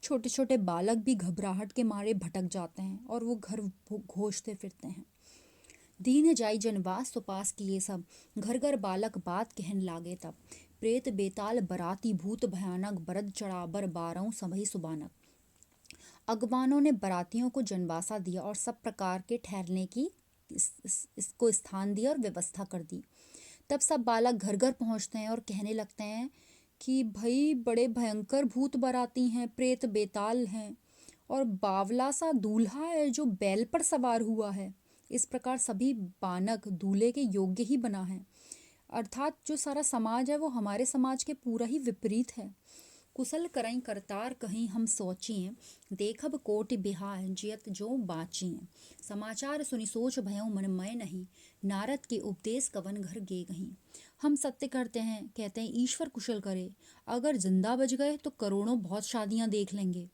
छोटे छोटे बालक भी घबराहट के मारे भटक जाते हैं और वो घर घोंचते फिरते हैं। दीन जाई जनवास सुपास किए सब, घर घर बालक बात कहन लागे तब। प्रेत बेताल बराती भूत भयानक, बरद चढ़ाबर बारहूं सबही सुबानक। अगवानों ने बरातियों को जनवासा दिया और सब प्रकार के ठहरने की इसको स्थान दिया और व्यवस्था कर दी। तब सब बालक घर घर पहुंचते हैं और कहने लगते हैं कि भाई बड़े भयंकर भूत बराती हैं, प्रेत बेताल हैं और बावला सा दूल्हा है जो बैल पर सवार हुआ है। इस प्रकार सभी बानक दूल्हे के योग्य ही बना है। अर्थात जो सारा समाज है वो हमारे समाज के पूरा ही विपरीत है। कुशल करई करतार कहीं हम सोचिए, देखब कोटि बिहार जियत जो बाचिए। समाचार सुनी सोच भयों मन मय नहीं, नारद के उपदेश कवन घर गे गहीं। हम सत्य करते हैं, कहते हैं ईश्वर कुशल करे, अगर जिंदा बच गए तो करोड़ों बहुत शादियां देख लेंगे।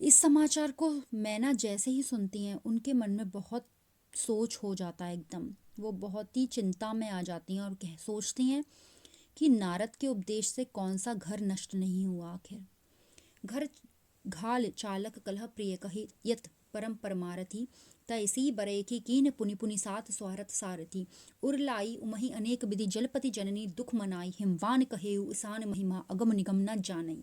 इस समाचार को मैना जैसे ही सुनती हैं उनके मन में बहुत सोच हो जाता है एकदम। वो बहुत ही चिंता में आ जाती हैं और सोचती हैं कि नारद के उपदेश से कौन सा घर नष्ट नहीं हुआ आखिर। घर घाल चालक कलह प्रिय कही यत परम परमारथी, तैसी बरे की कीन पुनि पुनि सात स्वारथ सारथी, उरलाई उमहि अनेक विधि जलपति जननी, दुख मनाई हिमवान कहेउ ईशान महिमा अगम निगम न जानई।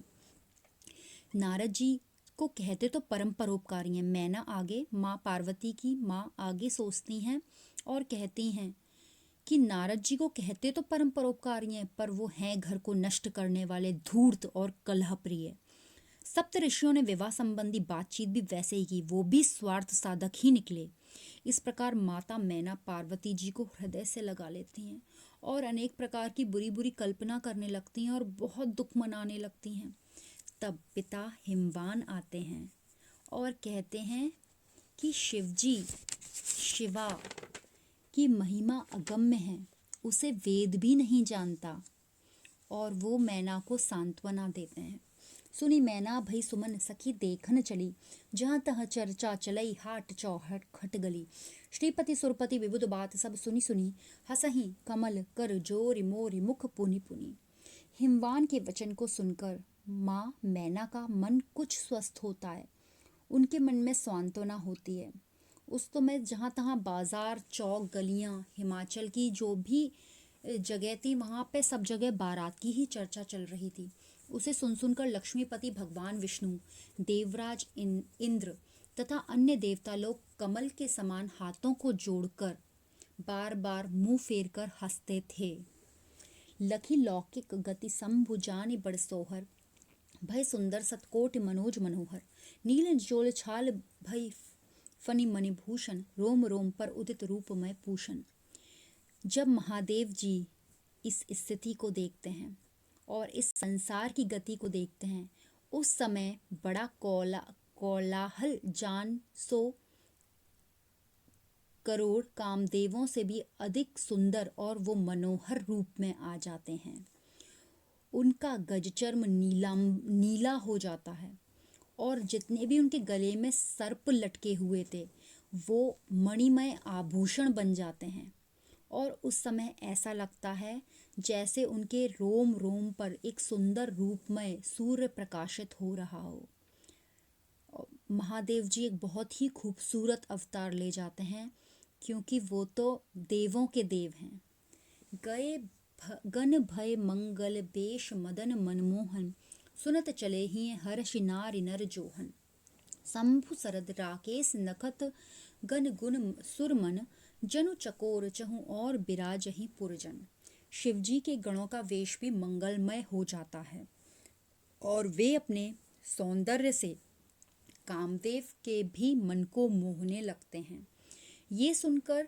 नारद जी को कहते तो परम परोपकारी हैं। मैना आगे, माँ पार्वती की माँ आगे सोचती हैं और कहती हैं कि नारद जी को कहते तो परम परोपकारी हैं, पर वो हैं घर को नष्ट करने वाले, धूर्त और कलह प्रिय। सप्त ऋषियों ने विवाह संबंधी बातचीत भी वैसे ही की, वो भी स्वार्थ साधक ही निकले। इस प्रकार माता मैना पार्वती जी को हृदय से लगा लेती हैं और अनेक प्रकार की बुरी बुरी कल्पना करने लगती हैं और बहुत दुख मनाने लगती हैं। तब पिता हिमवान आते हैं और कहते हैं कि शिवजी, शिवा की महिमा अगम्य है, उसे वेद भी नहीं जानता, और वो मैना को सांत्वना देते हैं। सुनी मैना भई सुमन सखी देखन चली, जहाँ तहाँ चर्चा चलई हाट चौहट खट गली। श्रीपति सुरपति विबुध बात सब सुनी सुनी, हसही कमल कर जोरि मोरि मुख पुनि पुनि। हिमवान के वचन को सुनकर माँ मैना का मन कुछ स्वस्थ होता है, उनके मन में सांत्वना होती है। उस समय जहाँ तहाँ बाजार चौक गलियाँ हिमाचल की जो भी जगह थी, वहाँ पे सब जगह बारात की ही चर्चा चल रही थी। उसे सुन सुनकर लक्ष्मीपति भगवान विष्णु, देवराज इंद्र तथा अन्य देवता लोग कमल के समान हाथों को जोड़कर बार बार मुंह फेर कर हंसते थे। लखी लौकिक गति शंभु जानि बड़ सोहर, भय सुंदर सतकोटि मनोज मनोहर। नील जोल छाल भय फनि मणिभूषण, रोम रोम पर उदित रूपमय पूषण। जब महादेव जी इस स्थिति को देखते हैं और इस संसार की गति को देखते हैं, उस समय बड़ा कोलाहल जान 100 करोड़ कामदेवों से भी अधिक सुंदर और वो मनोहर रूप में आ जाते हैं। उनका गजचर्म नीला हो जाता है और जितने भी उनके गले में सर्प लटके हुए थे वो मणिमय आभूषण बन जाते हैं, और उस समय ऐसा लगता है जैसे उनके रोम रोम पर एक सुंदर रूपमय सूर्य प्रकाशित हो रहा हो। महादेव जी एक बहुत ही खूबसूरत अवतार ले जाते हैं, क्योंकि वो तो देवों के देव हैं। गए गण भय मंगल बेश मदन मनमोहन, सुनत चले ही हर्ष नारि नर जोहन। शंभु सरद राकेश नखत गण गुण सुरमन, जनु चकोर चहु और बिराजहि पुरजन। शिवजी के गणों का वेश भी मंगलमय हो जाता है और वे अपने सौंदर्य से कामदेव के भी मन को मोहने लगते हैं। ये सुनकर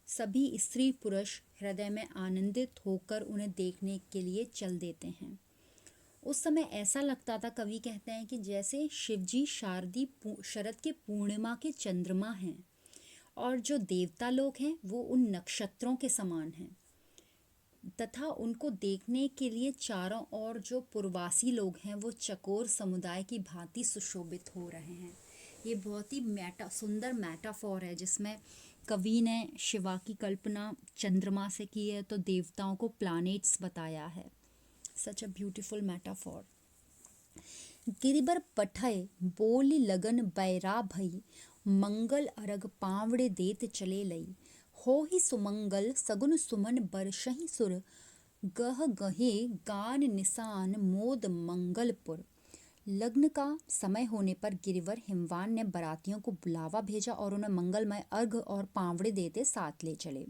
सभी स्त्री पुरुष हृदय में आनंदित होकर उन्हें देखने के लिए चल देते हैं। उस समय ऐसा लगता था, कवि कहते हैं कि जैसे शिवजी शारदी शरद के पूर्णिमा के चंद्रमा हैं और जो देवता लोग हैं वो उन नक्षत्रों के समान हैं, तथा उनको देखने के लिए चारों ओर जो पूर्वासी लोग हैं वो चकोर समुदाय की भांति सुशोभित हो रहे हैं। ये बहुत ही सुंदर मेटाफोर है जिसमें कवि ने शिवा की कल्पना चंद्रमा से की है तो देवताओं को प्लैनेट्स बताया है। सच अ ब्यूटीफुल मेटाफोर। गिरिबर पठय बोली लगन बैरा भई, मंगल अरग पावड़े देत चले लई। हो ही सुमंगल सगुन सुमन बरसहि सुर, गह गहे गान निशान मोद मंगलपुर। लग्न का समय होने पर गिरिवर हिमवान ने बरातियों को बुलावा भेजा और उन्हें मंगलमय अर्घ और पावड़े देते साथ ले चले।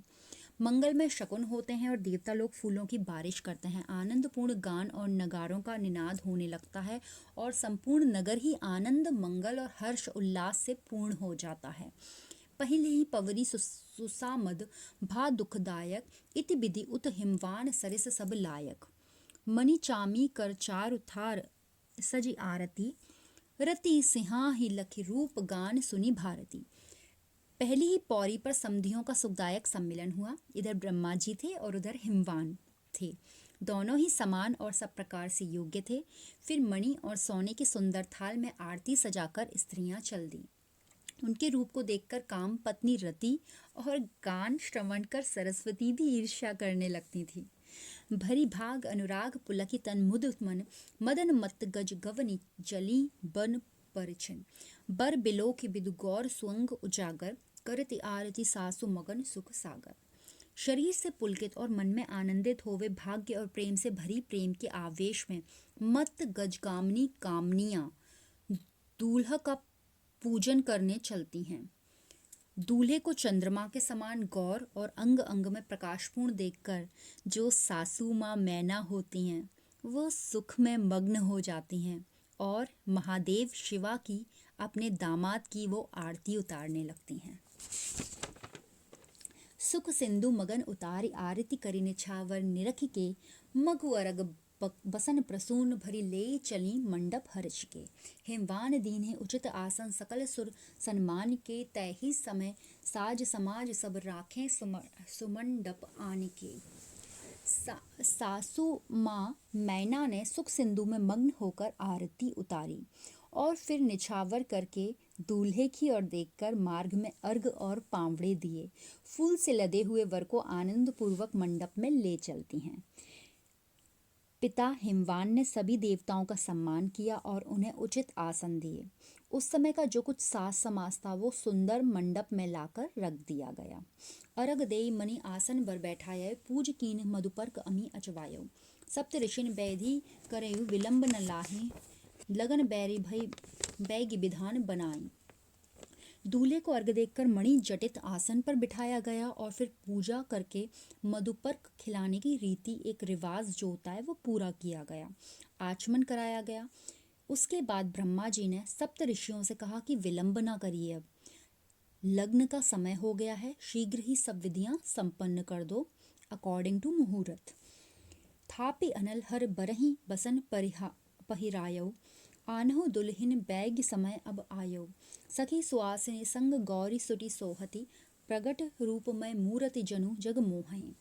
मंगलमय शकुन होते हैं और देवता लोग फूलों की बारिश करते हैं। आनंदपूर्ण गान और नगारों का निनाद होने लगता है और संपूर्ण नगर ही आनंद मंगल और हर्ष उल्लास से पूर्ण हो जाता है। पहले ही पवरी सुसामद भा दुखदायक, इति विधि उत हिमवान सरिस सब लायक। मणि चामी कर चारु थार सजी आरती, रति सिंहा ही लखी रूप गान सुनी भारती। पहली ही पौरी पर समधियों का सुखदायक सम्मिलन हुआ। इधर ब्रह्मा जी थे और उधर हिमवान थे। दोनों ही समान और सब प्रकार से योग्य थे। फिर मणि और सोने के सुंदर थाल में आरती सजाकर स्त्रियां चल दी। उनके रूप को देखकर काम पत्नी रति और गान श्रवण कर सरस्वती भी ईर्ष्या करने लगती थी। भरी भाग अनुराग पुलकित तन मुद मन, मदन मत गज गवनी जली बन परिछन, बर बिलो के बिदु गौर सुअंग उजागर, करति आरती सासु मगन सुख सागर। शरीर से पुलकित और मन में आनंदित होवे भाग्य और प्रेम से भरी प्रेम के आवेश में मत गजगामिनी कामनियां दूल्हा का पूजन करने चलती हैं। दूल्हे को चंद्रमा के समान गौर और अंग अंग में प्रकाशपूर्ण देखकर जो सासू माँ मैना होती हैं वो सुख में मग्न हो जाती हैं और महादेव शिवा की अपने दामाद की वो आरती उतारने लगती हैं। सुख सिंधु मगन उतारी आरती करी निछावर निरख के, मगु अरग बसन प्रसून भरी ले चली मंडप हर्ष के। हिमवान दीन उचित आसन सकल सुर सन्मान के, तय ही समय साज समाज सब राखें सुमंडप आन के। सासू माँ मैना ने सुख सिंधु में मग्न होकर आरती उतारी और फिर निछावर करके दूल्हे की ओर देखकर मार्ग में अर्घ और पांवड़े दिए, फूल से लदे हुए वर को आनंद पूर्वक मंडप में ले चलती हैं। पिता हिमवान ने सभी देवताओं का सम्मान किया और उन्हें उचित आसन दिए। उस समय का जो कुछ साज समाज था वो सुंदर मंडप में लाकर रख दिया गया। अरग देई मणि आसन बर बैठाये, पूज कीन मधुपर्क अमी अचवायो, सप्त ऋषिन बैधि करयु विलंब न लाहि, लगन बैरी भई बैगी विधान बनाई। दूल्हे को अर्घ देकर मणि जटित आसन पर बिठाया गया और फिर पूजा करके मधुपर्क खिलाने की रीति, एक रिवाज जो होता है वो पूरा किया गया, आचमन कराया गया। उसके बाद ब्रह्मा जी ने सप्त ऋषियों से कहा कि विलंब ना करिए, अब लग्न का समय हो गया है, शीघ्र ही सब विधियां संपन्न कर दो अकॉर्डिंग टू मुहूर्त। थापि अनल हर बरही बसन पहिरायो, आन्हो दुल्हिन बैग समय अब आयो, सखी सुआसिनी संग गौरी सुटी सोहती, प्रगट रूपमय मूर्ति जनु जग मोहई।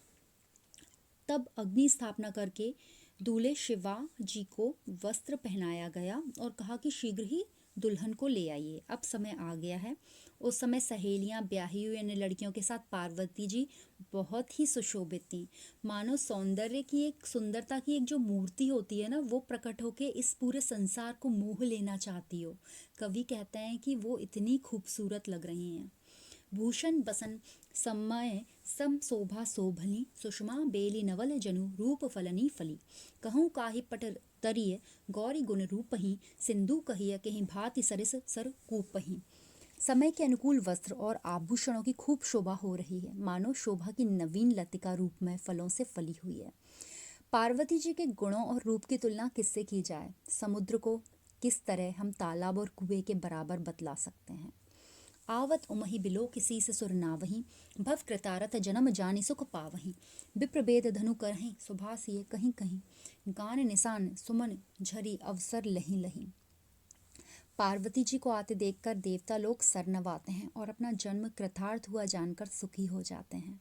तब अग्नि स्थापना करके दूल्हे शिवा जी को वस्त्र पहनाया गया और कहा कि शीघ्र ही दुल्हन को ले आइए, अब समय आ गया है। उस समय सहेलियां ब्याही हुई अन्य लड़कियों के साथ पार्वती जी बहुत ही सुशोभित थी, मानो सौंदर्य की एक, सुंदरता की एक जो मूर्ति होती है ना, वो प्रकट होके इस पूरे संसार को मोह लेना चाहती हो। कवि कहते हैं कि वो इतनी खूबसूरत लग रही हैं। भूषण बसन समय सम शोभा शोभनी, सुषमा बेली नवल जनु रूप फलनी फली, कहूँ काहि पट तरिय गौरी गुण रूपही, सिंधु कहिय कहीं भांति सरिस सर कूपही। समय के अनुकूल वस्त्र और आभूषणों की खूब शोभा हो रही है, मानो शोभा की नवीन लतिका रूप में फलों से फली हुई है। पार्वती जी के गुणों और रूप की तुलना किससे की जाए? समुद्र को किस तरह हम तालाब और कुएं के बराबर बतला सकते हैं। आवत उमहि बिलो किसी से सुर नावही, भव कृतारथ जन्म जानि सुख पावही, विप्रभेद धनु करहि सुभासिए कहीं कहीं, गान निशान सुमन झरी अवसर लही लही। पार्वती जी को आते देखकर देवता लोग सर नवाते हैं और अपना जन्म कृतार्थ हुआ जानकर सुखी हो जाते हैं।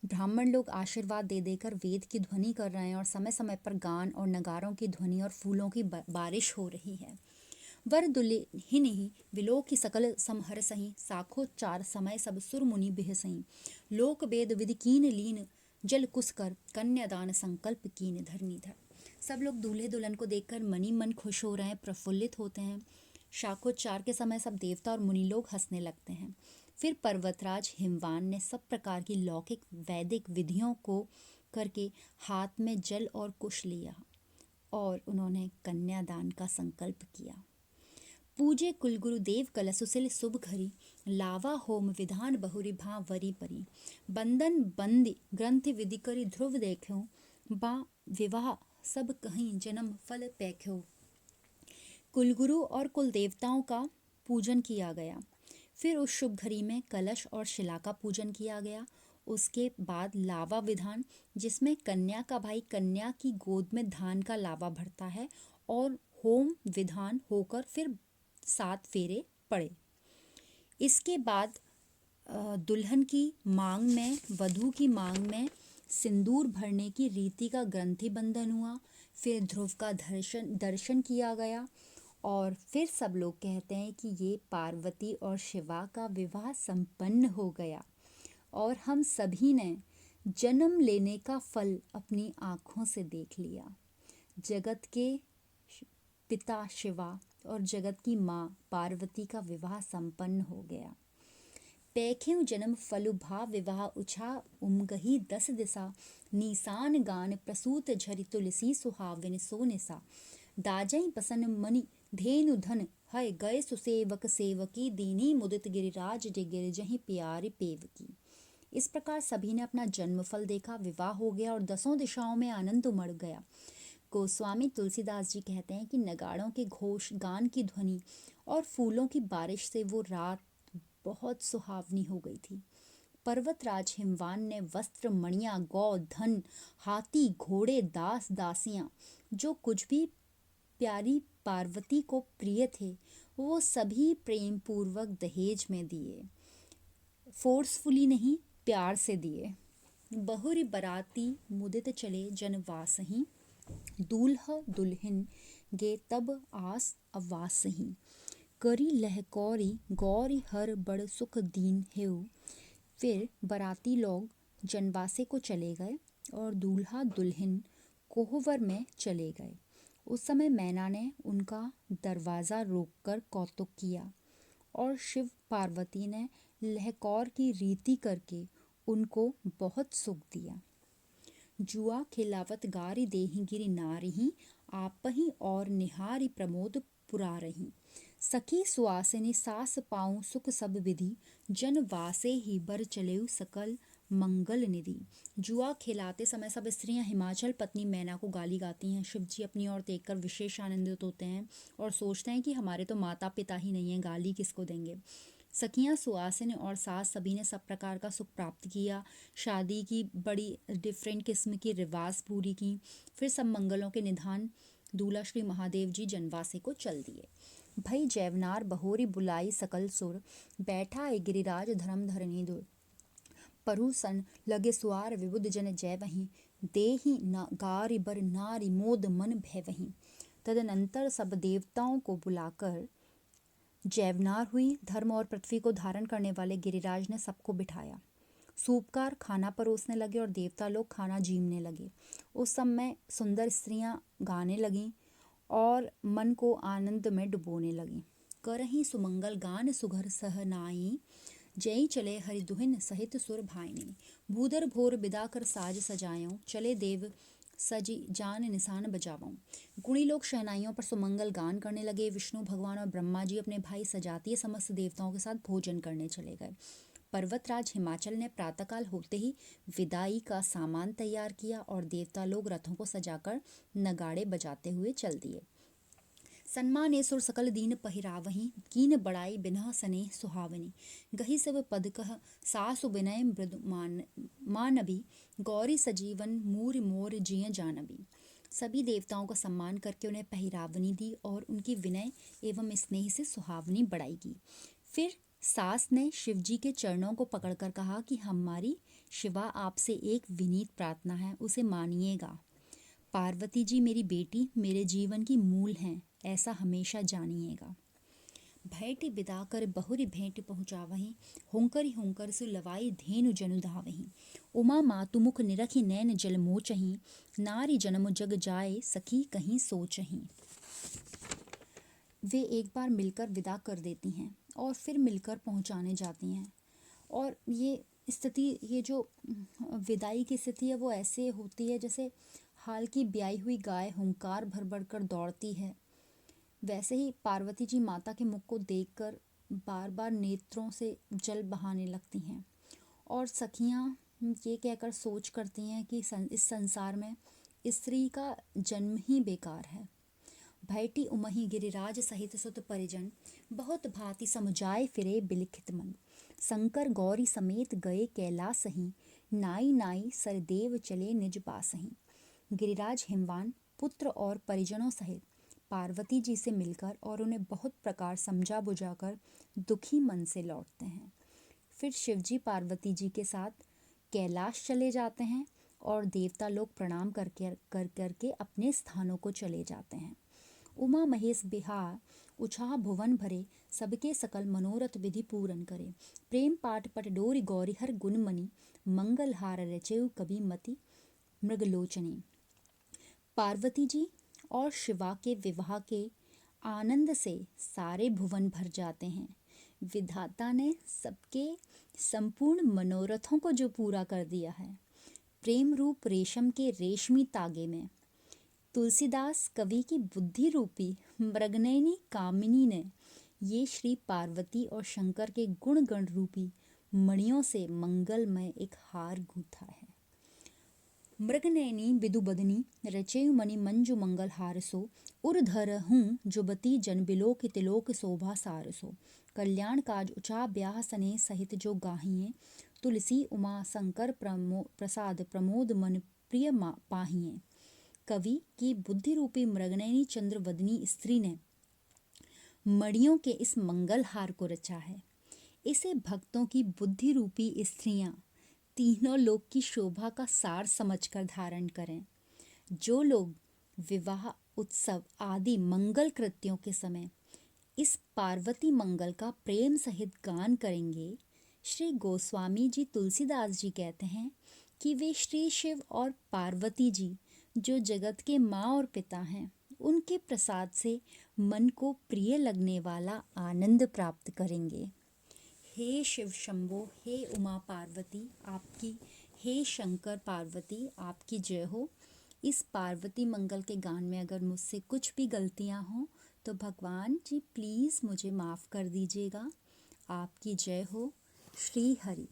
ब्राह्मण लोग आशीर्वाद दे देकर वेद की ध्वनि कर रहे हैं और समय समय पर गान और नगारों की ध्वनि और फूलों की बारिश हो रही है। वर दुल्हिन ही विलोक की सकल समहर सही, साखो चार समय सब सुर मुनि बिहसही, लोक वेद विधि कीन लीन जल कुस कर, कन्यादान संकल्प कीन धरनीधर। सब लोग दूल्हे दुल्हन को देखकर मनी मन खुश हो रहे हैं, प्रफुल्लित होते हैं। शाखोच्चार के समय सब देवता और मुनि लोग हंसने लगते हैं। फिर पर्वतराज हिमवान ने सब प्रकार की लौकिक वैदिक विधियों को करके हाथ में जल और कुश लिया और उन्होंने कन्यादान का संकल्प किया। पूजे कुलगुरु देव कलसुसिल शुभ घरी, लावा होम विधान बहुरी भां वरी परी, बंदन बंदी ग्रंथि विधि करी ध्रुव देखो, बा विवाह सब कहीं जन्म फल पैख्यो। कुलगुरु और कुल देवताओं का पूजन किया गया। फिर उस शुभ घड़ी में कलश और शिला का पूजन किया गया। उसके बाद लावा विधान, जिसमें कन्या का भाई कन्या की गोद में धान का लावा भरता है, और होम विधान होकर फिर 7 फेरे पड़े। इसके बाद दुल्हन की मांग में, वधू की मांग में सिंदूर भरने की रीति का ग्रंथि बंधन हुआ। फिर ध्रुव का दर्शन किया गया और फिर सब लोग कहते हैं कि ये पार्वती और शिवा का विवाह संपन्न हो गया। और हम सभी ने जन्म लेने का फल अपनी आँखों से देख लिया। जगत के पिता शिवा और जगत की माँ पार्वती का विवाह संपन्न हो गया। पैखेउ जन्म फलु भा विवाह उछा उमगही 10 दिशा, नीसान गान प्रसूत झरि तुलसी सुहाविन सो निसा। दाजई पसन मणि धेनु धन है गए सुसेवक सेवकी, दीनी मुदित गिरिराज जे गिरजहि प्यारी पेवकी। इस प्रकार सभी ने अपना जन्मफल देखा, विवाह हो गया और 10 दिशाओं में आनंद उमड़ गया। गोस्वामी तुलसीदास जी कहते हैं कि नगाड़ों के घोष, गान की ध्वनि और फूलों की बारिश से वो रात बहुत सुहावनी हो गई थी। पर्वतराज हिमवान ने वस्त्र, मणियां, गौ, धन, हाथी, घोड़े, दास दासियां, जो कुछ भी प्यारी पार्वती को प्रिय थे, वो सभी प्रेम पूर्वक दहेज में दिए। फोर्सफुली नहीं, प्यार से दिए। बहुरी बराती मुदित चले जनवासही, दूल्हा दुल्हन गे तब आस अवासही। करी लहकौरी गौरी हर बड़ सुख दीन हेउ। फिर बराती लोग जनवासे को चले गए और दूल्हा दुल्हन कोहबर में चले गए। उस समय मैना ने उनका दरवाज़ा रोककर कौतुक किया और शिव पार्वती ने लहकौर की रीति करके उनको बहुत सुख दिया। जुआ खिलावत गारी देहि गिरि नारिही, आपही और निहारी प्रमोद पुरारही। सखी सुआसिनी सास पाऊँ सुख सब विधि, जन वासे ही बर चलेउ सकल मंगल निधि। जुआ खिलाते समय सब स्त्रियां हिमाचल पत्नी मैना को गाली गाती हैं। शिव जी अपनी ओर देखकर विशेष आनंदित होते हैं और सोचते हैं कि हमारे तो माता पिता ही नहीं हैं, गाली किसको देंगे। सखियां सुहासिन और सास सभी ने सब प्रकार का सुख प्राप्त किया। शादी की बड़ी डिफरेंट किस्म की रिवाज पूरी की। फिर सब मंगलों के निधान दूल्हा श्री महादेव जी जनवासे को चल दिए। भई जैवनार बहोरी बुलाई सकल सुर, बैठा है गिरिराज धर्म धरनी दूर। परु सन लगे सुआर विबुध जन जैवहीं, देहि गारी बर नारी मोद मन भैवहीं। तदनंतर सब देवताओं को बुलाकर जैवनार हुई। धर्म और पृथ्वी को धारण करने वाले गिरिराज ने सबको बिठाया। सूपकार खाना परोसने लगे और देवता लोग खाना जीमने लगे। उस समय सुंदर स्त्रियां गाने लगीं और मन को आनंद में डुबोने लगीं। करहीं सुमंगल गान सुघर सहनाई, जय चले हरि दुहिन सहित सुर भाइनी। भूधर भोर बिदा कर साज सजायों, चले देव सजी जान निशान बजावों। गुणी लोग शहनाइयों पर सुमंगल गान करने लगे। विष्णु भगवान और ब्रह्मा जी अपने भाई सजातीय समस्त देवताओं के साथ भोजन करने चले गए। पर्वतराज हिमाचल ने प्रातःकाल होते ही विदाई का सामान तैयार किया और देवता लोग रथों को सजाकर नगाड़े बजाते हुए चल दिए। सन्माने सुर सकल दीन पहिरावहीं, कीन बड़ाई बिनह सनेह सुहावनी। गही सब पद कह सासु विनय मृदु मानबी, गौरी सजीवन मूर मोर जिय जानबी। सभी देवताओं का सम्मान करके उन्हें पहिरावनी दी और उनकी विनय एवं स्नेह से सुहावनी बढ़ाई की। फिर सास ने शिवजी के चरणों को पकड़कर कहा कि हमारी शिवा आपसे एक विनीत प्रार्थना है, उसे मानिएगा। पार्वती जी मेरी बेटी, मेरे जीवन की मूल हैं, ऐसा हमेशा जानिएगा। भैटी बिदा कर बहुरी भेंट पहुँचावहीं, हुंकरी हुंकर सु लवाई धेनु जनु धावहीं। उमा मातु मुख निरखी नैन जल मोचहीं, नारी जन्म जग जाए सखी कहीं सोचहीं। वे एक बार मिलकर विदा कर देती हैं और फिर मिलकर पहुंचाने जाती हैं। और ये स्थिति, ये जो विदाई की स्थिति है वो ऐसे होती है जैसे हाल की ब्याई हुई गाय हुंकार भर भर कर दौड़ती है। वैसे ही पार्वती जी माता के मुख को देखकर बार बार नेत्रों से जल बहाने लगती हैं और सखियां ये कहकर सोच करती हैं कि इस संसार में स्त्री का जन्म ही बेकार है। भैटी उमही गिरिराज सहित सुत परिजन, बहुत भांति समुझाए फिरे बिलिखित मन। शंकर गौरी समेत गए कैलासहीं, नाई नाई सरदेव चले निज बासहीं। गिरिराज हिमवान पुत्र और परिजनों सहित पार्वती जी से मिलकर और उन्हें बहुत प्रकार समझा बुझाकर दुखी मन से लौटते हैं। फिर शिवजी पार्वती जी के साथ कैलाश चले जाते हैं और देवता लोग प्रणाम करके अपने स्थानों को चले जाते हैं। उमा महेश बिहार उछाह भुवन भरे, सबके सकल मनोरथ विधि पूरन करे। प्रेम पाठ पट डोरी गौरी हर गुणमणि, मंगल हार रचेउ कवि मति मृगलोचनी। पार्वती जी और शिवा के विवाह के आनंद से सारे भुवन भर जाते हैं। विधाता ने सबके संपूर्ण मनोरथों को जो पूरा कर दिया है। प्रेम रूप रेशम के रेशमी तागे में तुलसीदास कवि की बुद्धि रूपी मृगनयनी कामिनी ने ये श्री पार्वती और शंकर के गुण गण रूपी मणियों से मंगलमय एक हार गूंथा है। मृगनयनी बिदुबदनी रचेयु मणि मंजु मंगल हारसो, उर धर हूँ जुबती जन बिलोक तिलोक शोभा सारसो। कल्याण काज उचा ब्याह सने सहित जो गाहिए, तुलसी उमा शंकर प्रसाद प्रमोद मन प्रिय पाहिए। कवि की बुद्धि रूपी मृगनयनी चंद्रवदनी स्त्री ने मणियों के इस मंगल हार को रचा है। इसे भक्तों की बुद्धि रूपी स्त्रियां तीनों लोक की शोभा का सार समझकर धारण करें। जो लोग विवाह उत्सव आदि मंगल कृत्यों के समय इस पार्वती मंगल का प्रेम सहित गान करेंगे, श्री गोस्वामी जी तुलसीदास जी कहते हैं कि वे श्री शिव और पार्वती जी जो जगत के माँ और पिता हैं, उनके प्रसाद से मन को प्रिय लगने वाला आनंद प्राप्त करेंगे। हे शिव शंभो, हे उमा पार्वती आपकी, हे शंकर पार्वती आपकी जय हो। इस पार्वती मंगल के गान में अगर मुझसे कुछ भी गलतियां हों तो भगवान जी प्लीज़ मुझे माफ़ कर दीजिएगा। आपकी जय हो। श्री हरि।